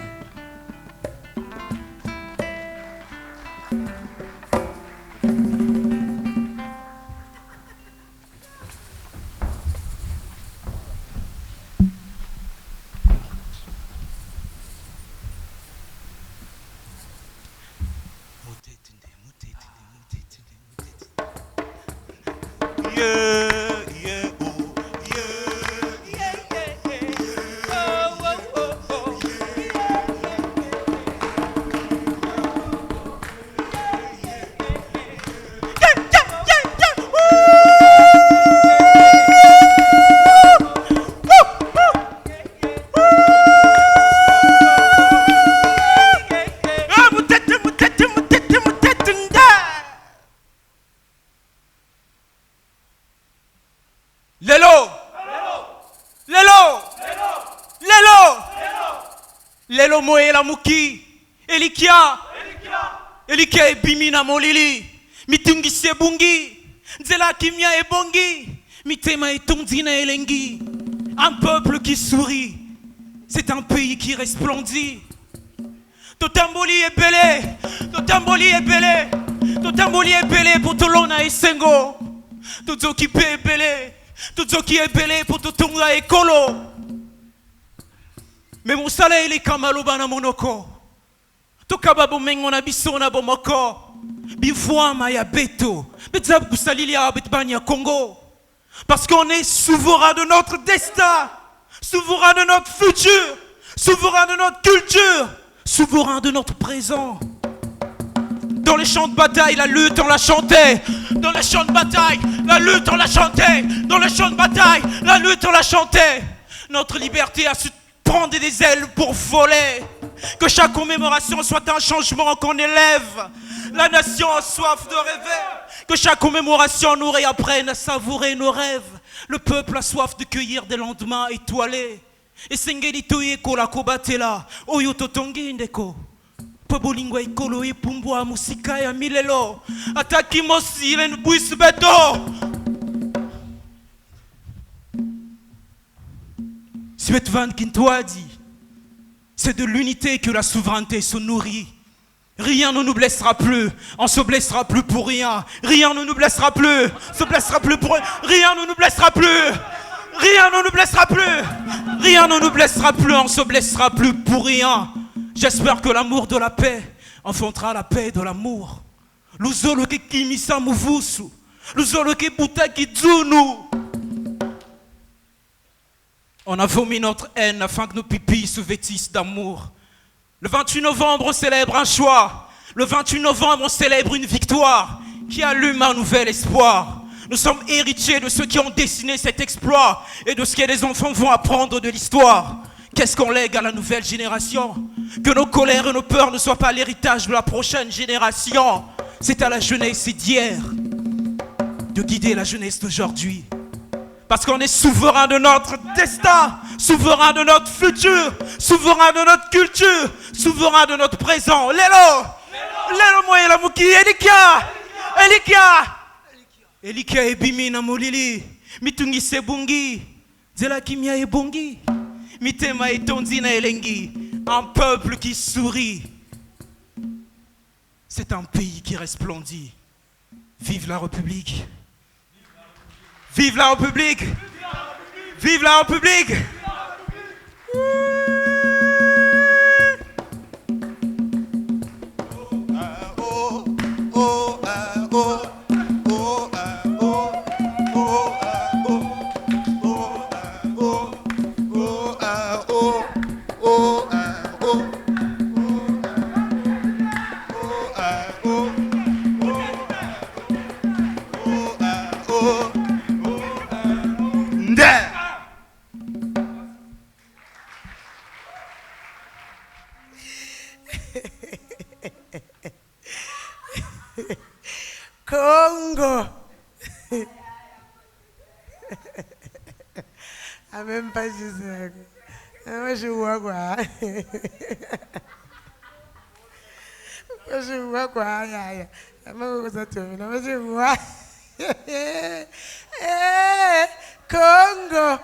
Lelo moe la muki Elikia e bimina molili mitungi sebungi nzela kimia e bongi mitema e tondina elengi. Un peuple qui sourit, c'est un pays qui resplendit. Totamboli est belé, Totamboli est belé, Totamboli est belé pour Tolona et Sengo. Tout qui est belé, tout qui est belé pour Totonga et Kolo. Mais mon soleil il est comme alobana monoko. Tokaba bomengona bisona bomoko. Bifuama ya beto. Betzab kusalili ya betbania Congo. Parce qu'on est souverain de notre destin, souverain de notre futur, souverain de notre culture, souverain de notre présent. Dans les champs de bataille, la lutte on la chantait. Dans les champs de bataille, la lutte on la chantait. Dans les champs de bataille, la lutte on la chantait. Notre liberté a su prendre des ailes pour voler. Que chaque commémoration soit un changement qu'on élève. La nation a soif de rêver. Que chaque commémoration nous réapprenne à savourer nos rêves. Le peuple a soif de cueillir des lendemains étoilés. Et sengeli toyeko la kobatela oyo totongi ndeko. Pobolingwa ikolo ipumbwa musika ya milelo. Ataki mosi len buis beto. Svetvan Kintoadi, c'est de l'unité que la souveraineté se nourrit. Rien ne nous blessera plus, on se blessera plus pour rien. Rien ne nous blessera plus, se blessera plus pour rien. Rien ne nous blessera plus, rien ne nous blessera plus. Rien ne nous blessera plus, on se blessera plus pour rien. J'espère que l'amour de la paix enfantera la paix de l'amour. Luzolo ke kimisa muvusu, luzolo ke butaki dzunu. On a vomi notre haine afin que nos pipis se vêtissent d'amour. Le 28 novembre, on célèbre un choix. Le 28 novembre, on célèbre une victoire qui allume un nouvel espoir. Nous sommes héritiers de ceux qui ont dessiné cet exploit et de ce que les enfants vont apprendre de l'histoire. Qu'est-ce qu'on lègue à la nouvelle génération? Que nos colères et nos peurs ne soient pas l'héritage de la prochaine génération. C'est à la jeunesse d'hier de guider la jeunesse d'aujourd'hui. Parce qu'on est souverain de notre destin, souverain de notre futur, souverain de notre culture, souverain de notre présent. Lelo! Lelo moye la muki, Elikia! Elikia ebimi na molili, mitungi sebungi, zela kimia ebongi, mitema etondi na elengi, un peuple qui sourit. C'est un pays qui resplendit. Vive la République! Vive la République! Vive la République! Congo. Ah, même pas juste. Moi, je vois quoi. Moi, je vois quoi. Moi, je vois. Congo.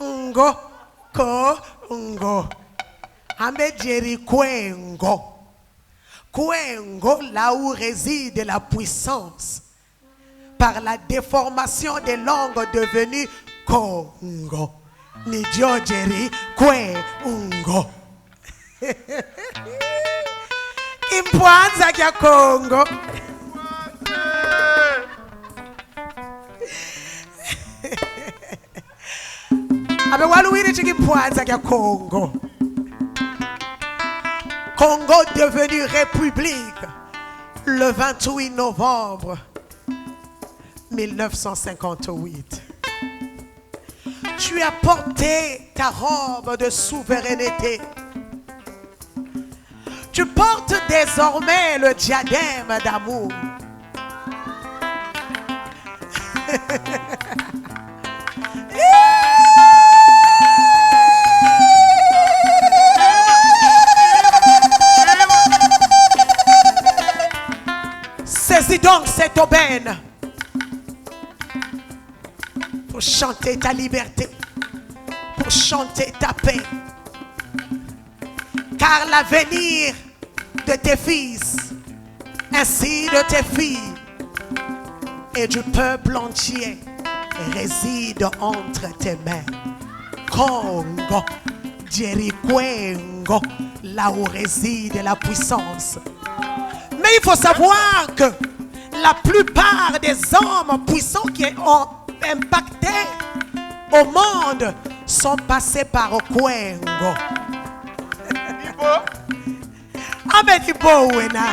Ngo. Congo. Ambe Jerry Kwengo. Kwengo, là où réside la puissance, par la déformation des langues devenues Congo. Nidio Jerry Kwengo. Impwanza kya Congo. Abe waluwiri chikimpwanza kya Congo. Congo devenu république le 28 novembre 1958. Tu as porté ta robe de souveraineté. Tu portes désormais le diadème d'amour. Saisis donc cette aubaine pour chanter ta liberté, pour chanter ta paix. Car l'avenir de tes fils, ainsi de tes filles et du peuple entier réside entre tes mains. Congo, Djerikwengo, là où réside la puissance. Mais il faut savoir que la plupart des hommes puissants qui ont impacté au monde sont passés par Kwengo. Amen, Ibo wena.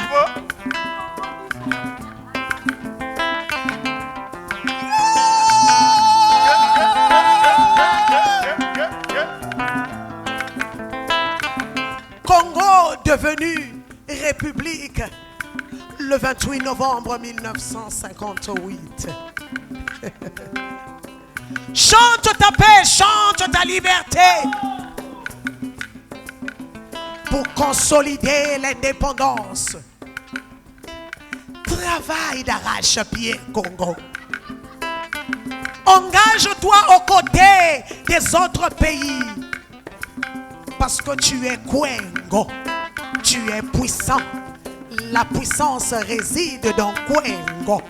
Congo devenu république le 28 novembre 1958. Chante ta paix, chante ta liberté pour consolider l'indépendance. Travaille d'arrache-pied, Congo. Engage-toi aux côtés des autres pays parce que tu es Kwengo, tu es puissant. La puissance réside dans Kwengo.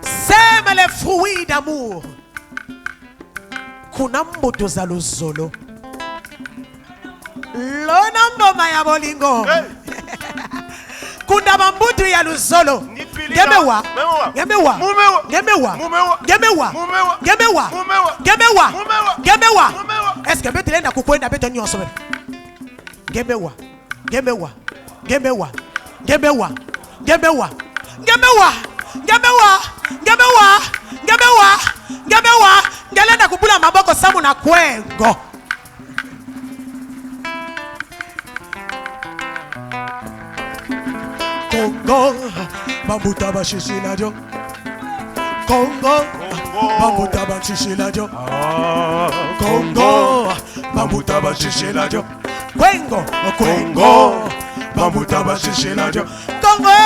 Sème les fruits d'amour. Kunambo tozalo zolo. Lonambo maya bolingo. Kundabambutu ya luzolo. Gemewa, Gemewa, Gemewa, Gemewa, Gemewa, Gemewa, Gemewa. Est-ce que tu l'as kukwenda beto nyonso? Gemewa, Gemewa, Gemewa, Gemewa, Gemewa, Gemewa, Gemewa, Gemewa, Gemewa, Gemewa. Ngelenda kubula maboko samu na Kwengo. Congo, Bambuta Bashishiladio. Congo, Bambuta Bashishiladio. Congo, Bambuta Bashishiladio. Congo, Congo, Bambuta Bashishiladio. Congo,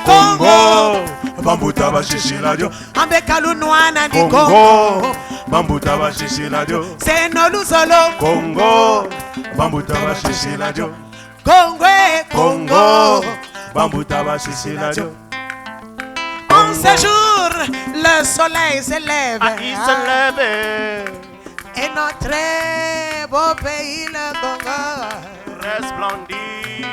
Congo, Bambuta Bashishiladio. Ambekalu Nwana ni Congo, Bambuta Bashishiladio. Senolu Solo. Congo, Bambuta Bashishiladio. Congo, Congo, Bambuta Bashishiladio. En ce jour, le soleil se lève. Il se lève. Et notre beau pays, le Congo, resplendit.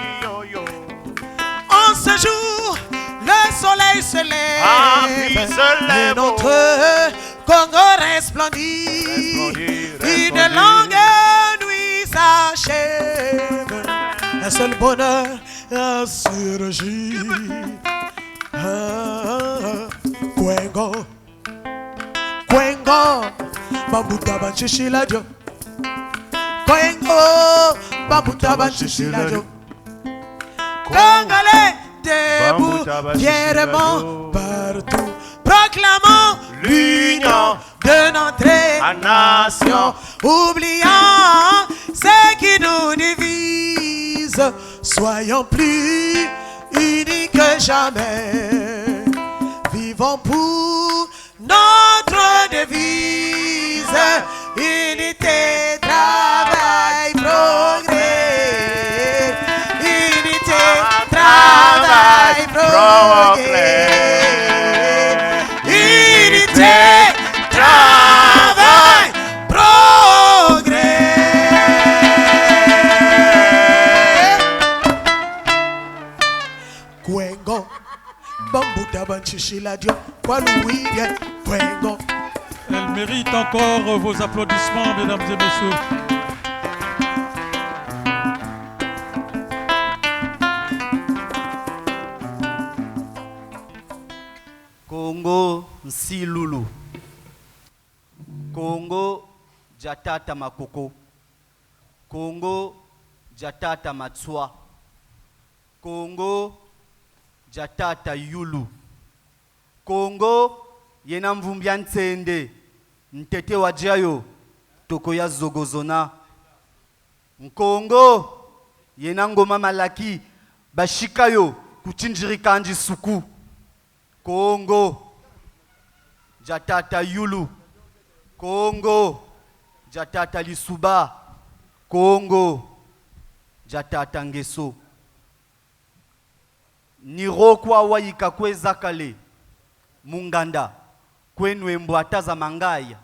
En ce jour, le soleil se lève. Il se lève. Et notre Congo resplendit. Une longue nuit s'achève. Un seul bonheur a surgi. Kwengo, Kwengo, Bambuta Bashishiladio. Kwengo, Bambuta Bashishiladio. Congolais debout, fièrement partout, proclamons l'union de notre nation, oubliant ce qui nous divise, soyons plus unis que jamais, vivons pour notre devise, unité, travail, progrès. Travail, progrès. Unité, travail, progrès. Kwengo, Bambuta Bashishiladio, Kwalouidia, Kwengo. Elle mérite encore vos applaudissements, mesdames et messieurs. Congo Nsilulu. Congo Jatata Makoko. Congo Jatata Matswa. Congo Jatata Yulu. Congo Yena Mvumbia Ntsende. Ntete Wajayo Tokoya Zogozona. Congo Yena Ngoma Malaki Bashikayo Kuchinjirikanji Suku. Congo Jatata Yulu. Congo Jatata Lisuba. Congo Jatata Ngeso. Nirokwa waika kweza kale Munganda kwenu embwataza mangaya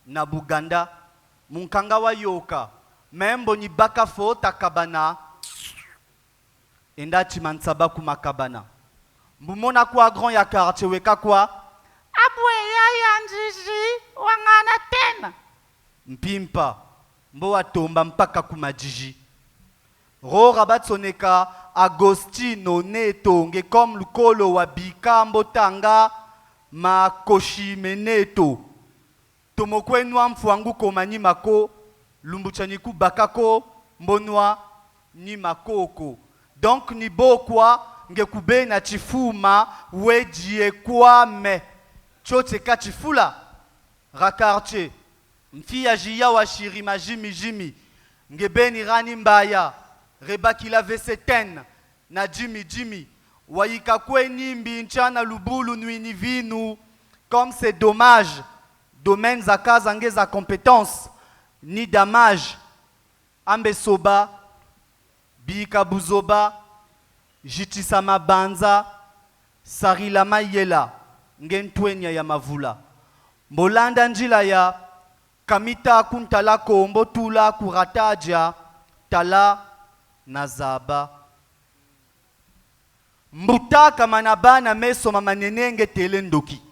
na Buganda munkanga wa yoka membo ni baka fota kabana endachi mansaba kumakabana mbumona kwa grand ya quartier weka kwa abwe ya njiji wangana tena mpimpa mbo watomba mpaka kumajiji Rora batsoneka Agostino Neto nge comme lukolo wa bikambo tanga makoshi meneto tomokwenwa mfuangu komanyi mako lumbuchaniku bakako mbonwa ni makoko donc ni bokwa nge kube na chifuma wejie kwame chote kachifula rakarche mfia jia wa shirima jimi nge beni rani mbaya rebakila veseten na jimi waika kweni mbinchana lubulu nuini vinu comme c'est dommage domaine za kaza nge za compétence ni damage ambe soba bika buzoba jitisa mabanza sarila mayela nge ntwenya ya mavula mbolanda njila ya kamita kuntala kombo tula kurataja tala nazaba mbutaka manabana meso mamanenenge telendoki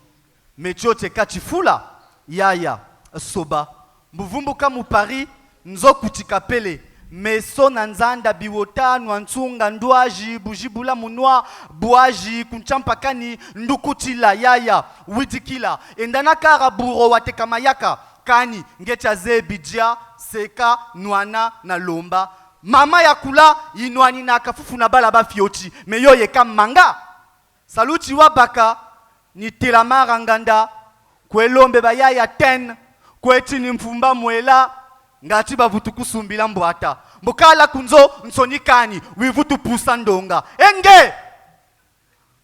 mechote kachifula yaya soba mbuvumbuka mu Paris nzokutika pele meso na nzanda biwotanu antsunga ndwaji bujibula munwa bwaji kunchampakani ndukutila yaya widikila endana kara buro wateka mayaka kani ngecha zebidja seka nwana na lomba mama ya kula inwani na kafufu na bala ba fioti me yo yeka manga saluti wa baka ni telamara nganda kwelombe bayaya 10 kweti ni mfumba mwela ngati bavutu kusumbila mbwata mbokala kunzo nsonikani wivutu pusa ndonga enge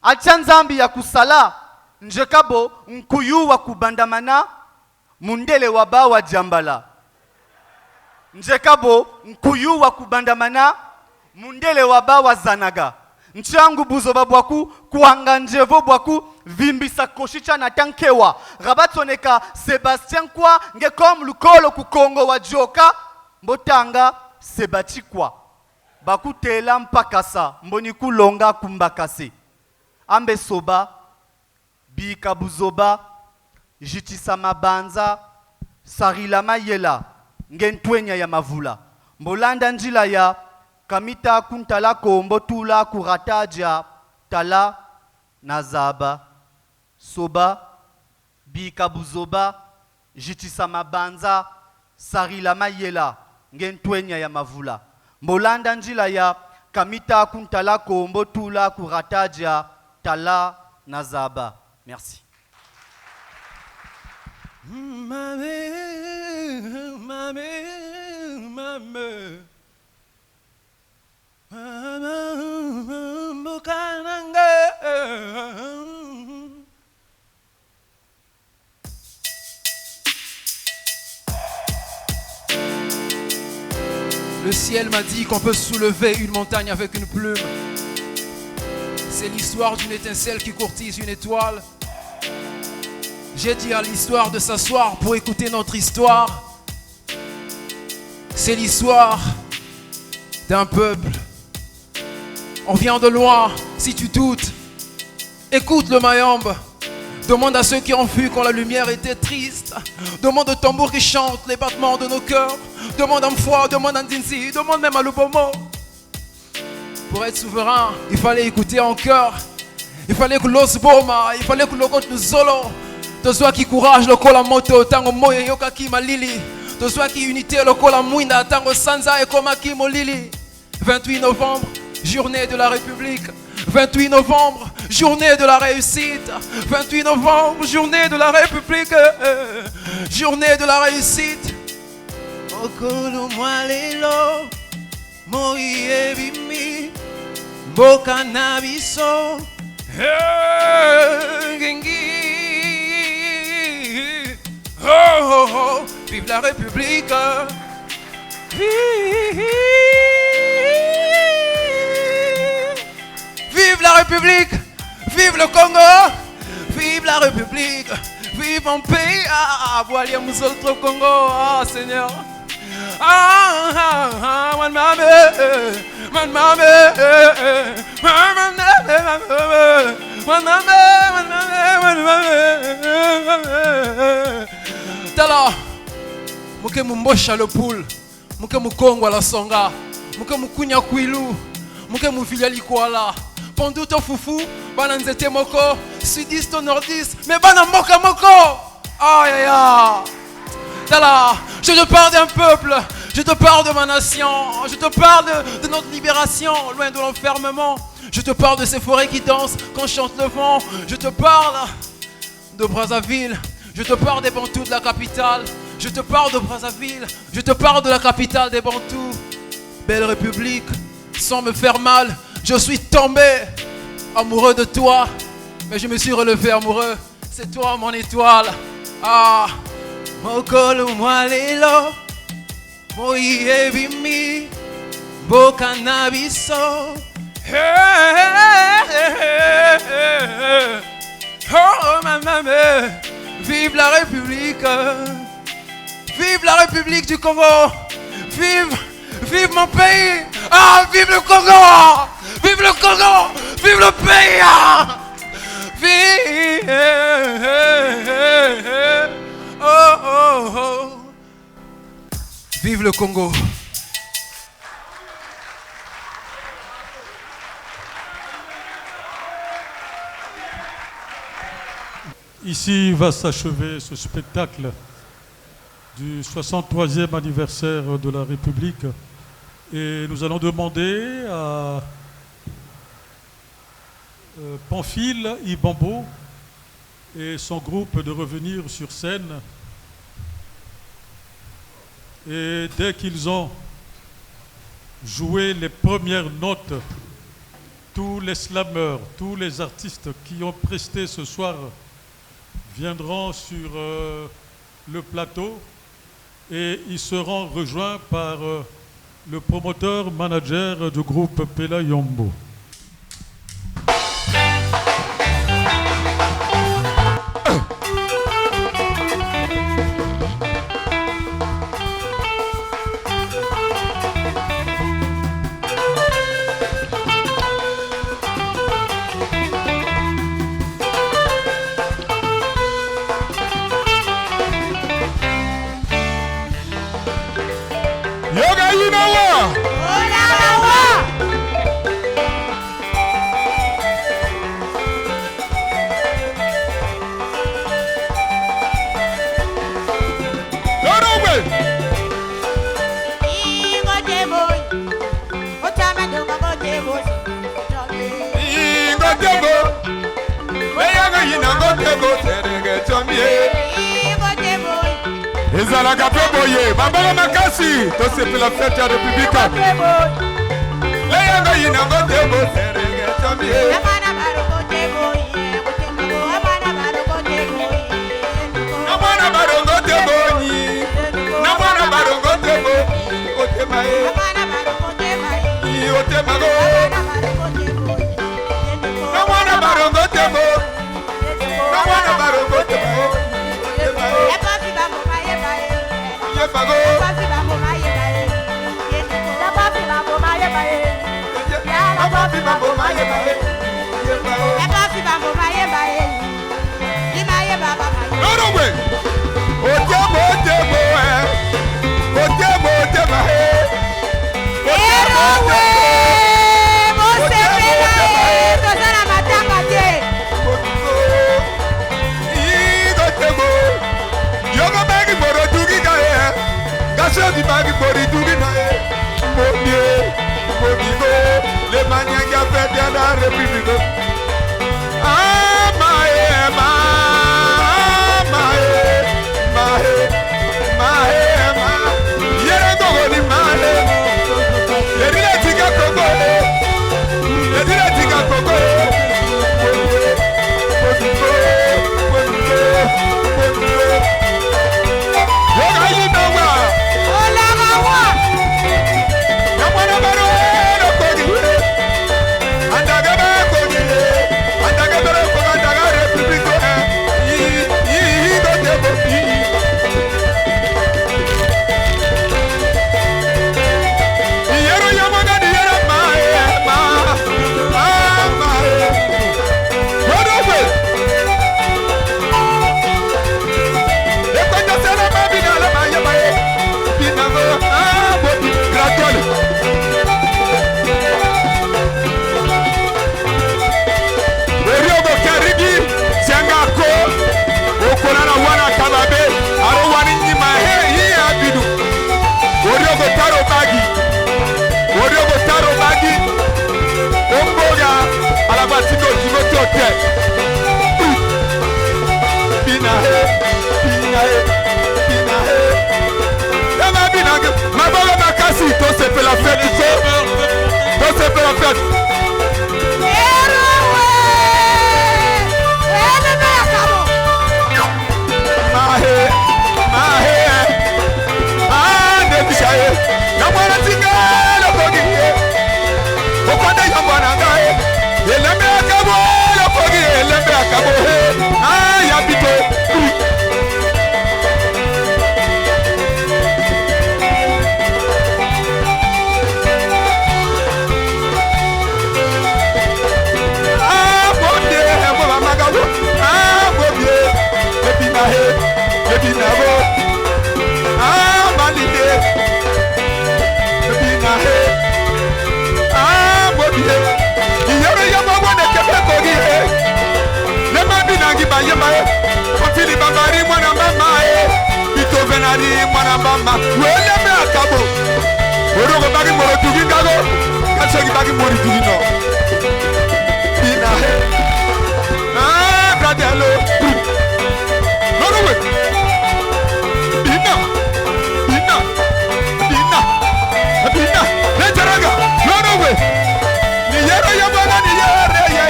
achanzambi ya kusala njekabo nkuyu wa kubandamana mundele wa bawa jambala njekabo nkuyu wa kubandamana mundele wa bawa zanaga nchangu buzo babwaku kuanga njevo bwaku vimbisa koshicha na tankewa rabatoneka Sebastien kwa ngekom lukolo kukongo wa joka mbotanga sebatikwa bakutela mpakasa mboni kulonga kumbakase ambe soba bika buzoba jitisa mabanza sarila mayela ngentwenya ya mavula mbolanda njila ya kamita kuntala kombo tula kurataja tala nazaba soba bika buzoba jitisa mabanza sarila mayela ngentwenya ya mavula mbolanda njila ya kamita kuntala kombo tula kurataja tala nazaba. Merci. Le ciel m'a dit qu'on peut soulever une montagne avec une plume. C'est l'histoire d'une étincelle qui courtise une étoile. J'ai dit à l'histoire de s'asseoir pour écouter notre histoire. C'est l'histoire d'un peuple. On vient de loin, si tu doutes, écoute le mayombe. Demande à ceux qui ont fui quand la lumière était triste. Demande au tambour qui chante les battements de nos cœurs. Demande à Mfwa, demande à Ndinsi, demande même à Lubomo. Pour être souverain, il fallait écouter en cœur. Il fallait que l'os boma, il fallait que l'okot nous solo. Tozwa qui courage, le kola moto, tango moye yoka ki malili. Tozwa qui unité, le kola muinda, tango sanza et koma ki molili. 28 novembre, journée de la République. 28 novembre, journée de la réussite. 28 novembre, journée de la République. Journée de la réussite. Okolo mwalelo, moye bimi, boka nabiso, gengi. Oh, oh, oh, vive la République. Vive la République, vive le Congo, vive la République, vive mon pays. Ah, voilà, nous autres Congo, ah, Seigneur. Ah, ah, ah, man mame, man mame, man mame. Tala, muke mumbosha le poule, muke mukongwa la songa, muke mukunya kwilu, muke mufiliali koala. Ponduto fufu, bana nzete moko, sudiste nordiste, mais bana moka moko. Aïe aïe aïe. Tala, je te parle d'un peuple, je te parle de ma nation, je te parle de notre libération, loin de l'enfermement. Je te parle de ces forêts qui dansent quand chante le vent. Je te parle de Brazzaville, je te parle des Bantous de la capitale. Je te parle de Brazzaville, je te parle de la capitale des Bantous. Belle République, sans me faire mal, je suis tombé amoureux de toi, mais je me suis relevé amoureux. C'est toi mon étoile. Ah, mokolo mwalelo, moye bimi, boka nabiso. Oh maman, vive la République, vive la République du Congo, vive mon pays. Ah, vive le Congo, vive le Congo, vive le pays. Ah. Vive, oh, oh, oh. Vive le Congo. Ici va s'achever ce spectacle du 63e anniversaire de la République Et nous allons demander à Pamphile Ibambo et son groupe de revenir sur scène. Et dès qu'ils ont joué les premières notes, tous les slameurs, tous les artistes qui ont presté ce soir viendront sur le plateau et ils seront rejoints par le promoteur manager du groupe Pela Yombo. ezalaka mpe boye bambala makasi tosepela fete ya republika leyango yinango te boserenge tambie na mwana barongo te bonyi na mwana barongo te bonyi otema ye otemago na mwana barongo te bonyi na mwana barongo te bonyi di bagi bori dugi na e mobie mobigo le manyanga fete ya la republique mae yere gogo ni male yere tika gogo yere tika gogo Orogo bagi moro tugi gago. Kasogi bagi mori tugi no. Bina he. Ah, brother hello. Run away. Bina. Bina. Bina. Bina. Letaraga. Run away. Ni yero yabana ni yere ye.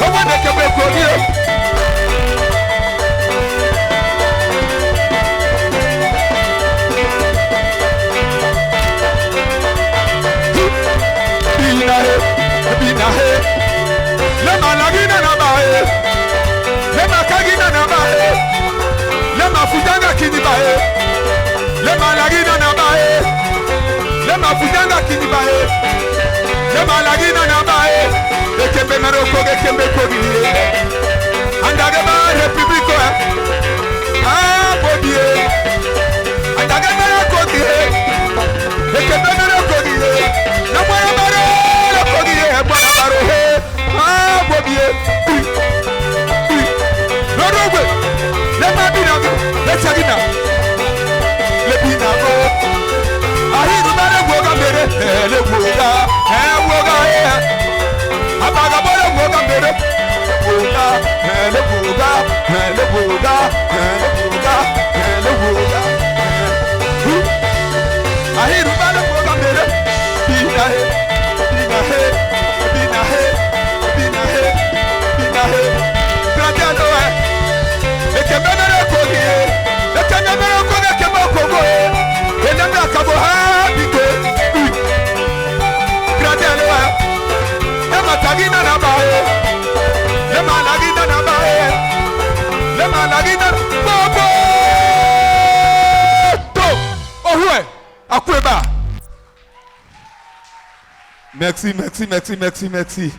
Owa ne kebe kodi. Binahe, lema lagina na bae, lema kagina na bae, lema fujanga kini bae, lema lagina na bae, lema fujanga kini bae, lema lagina na bae, ekembe na rokoge kembe kogi, andage ba republiko, ah bodie, andage na rokoge, ekembe na rokoge, na moya baro. Merci, merci, merci, merci, merci.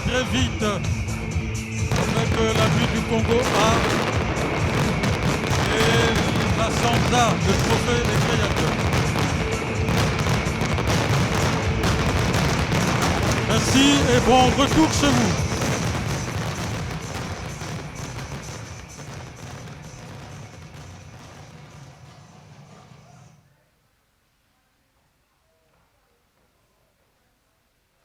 Très vite avec la ville du Congo et la Sansa, le trophée des créateurs. Merci et bon retour chez vous.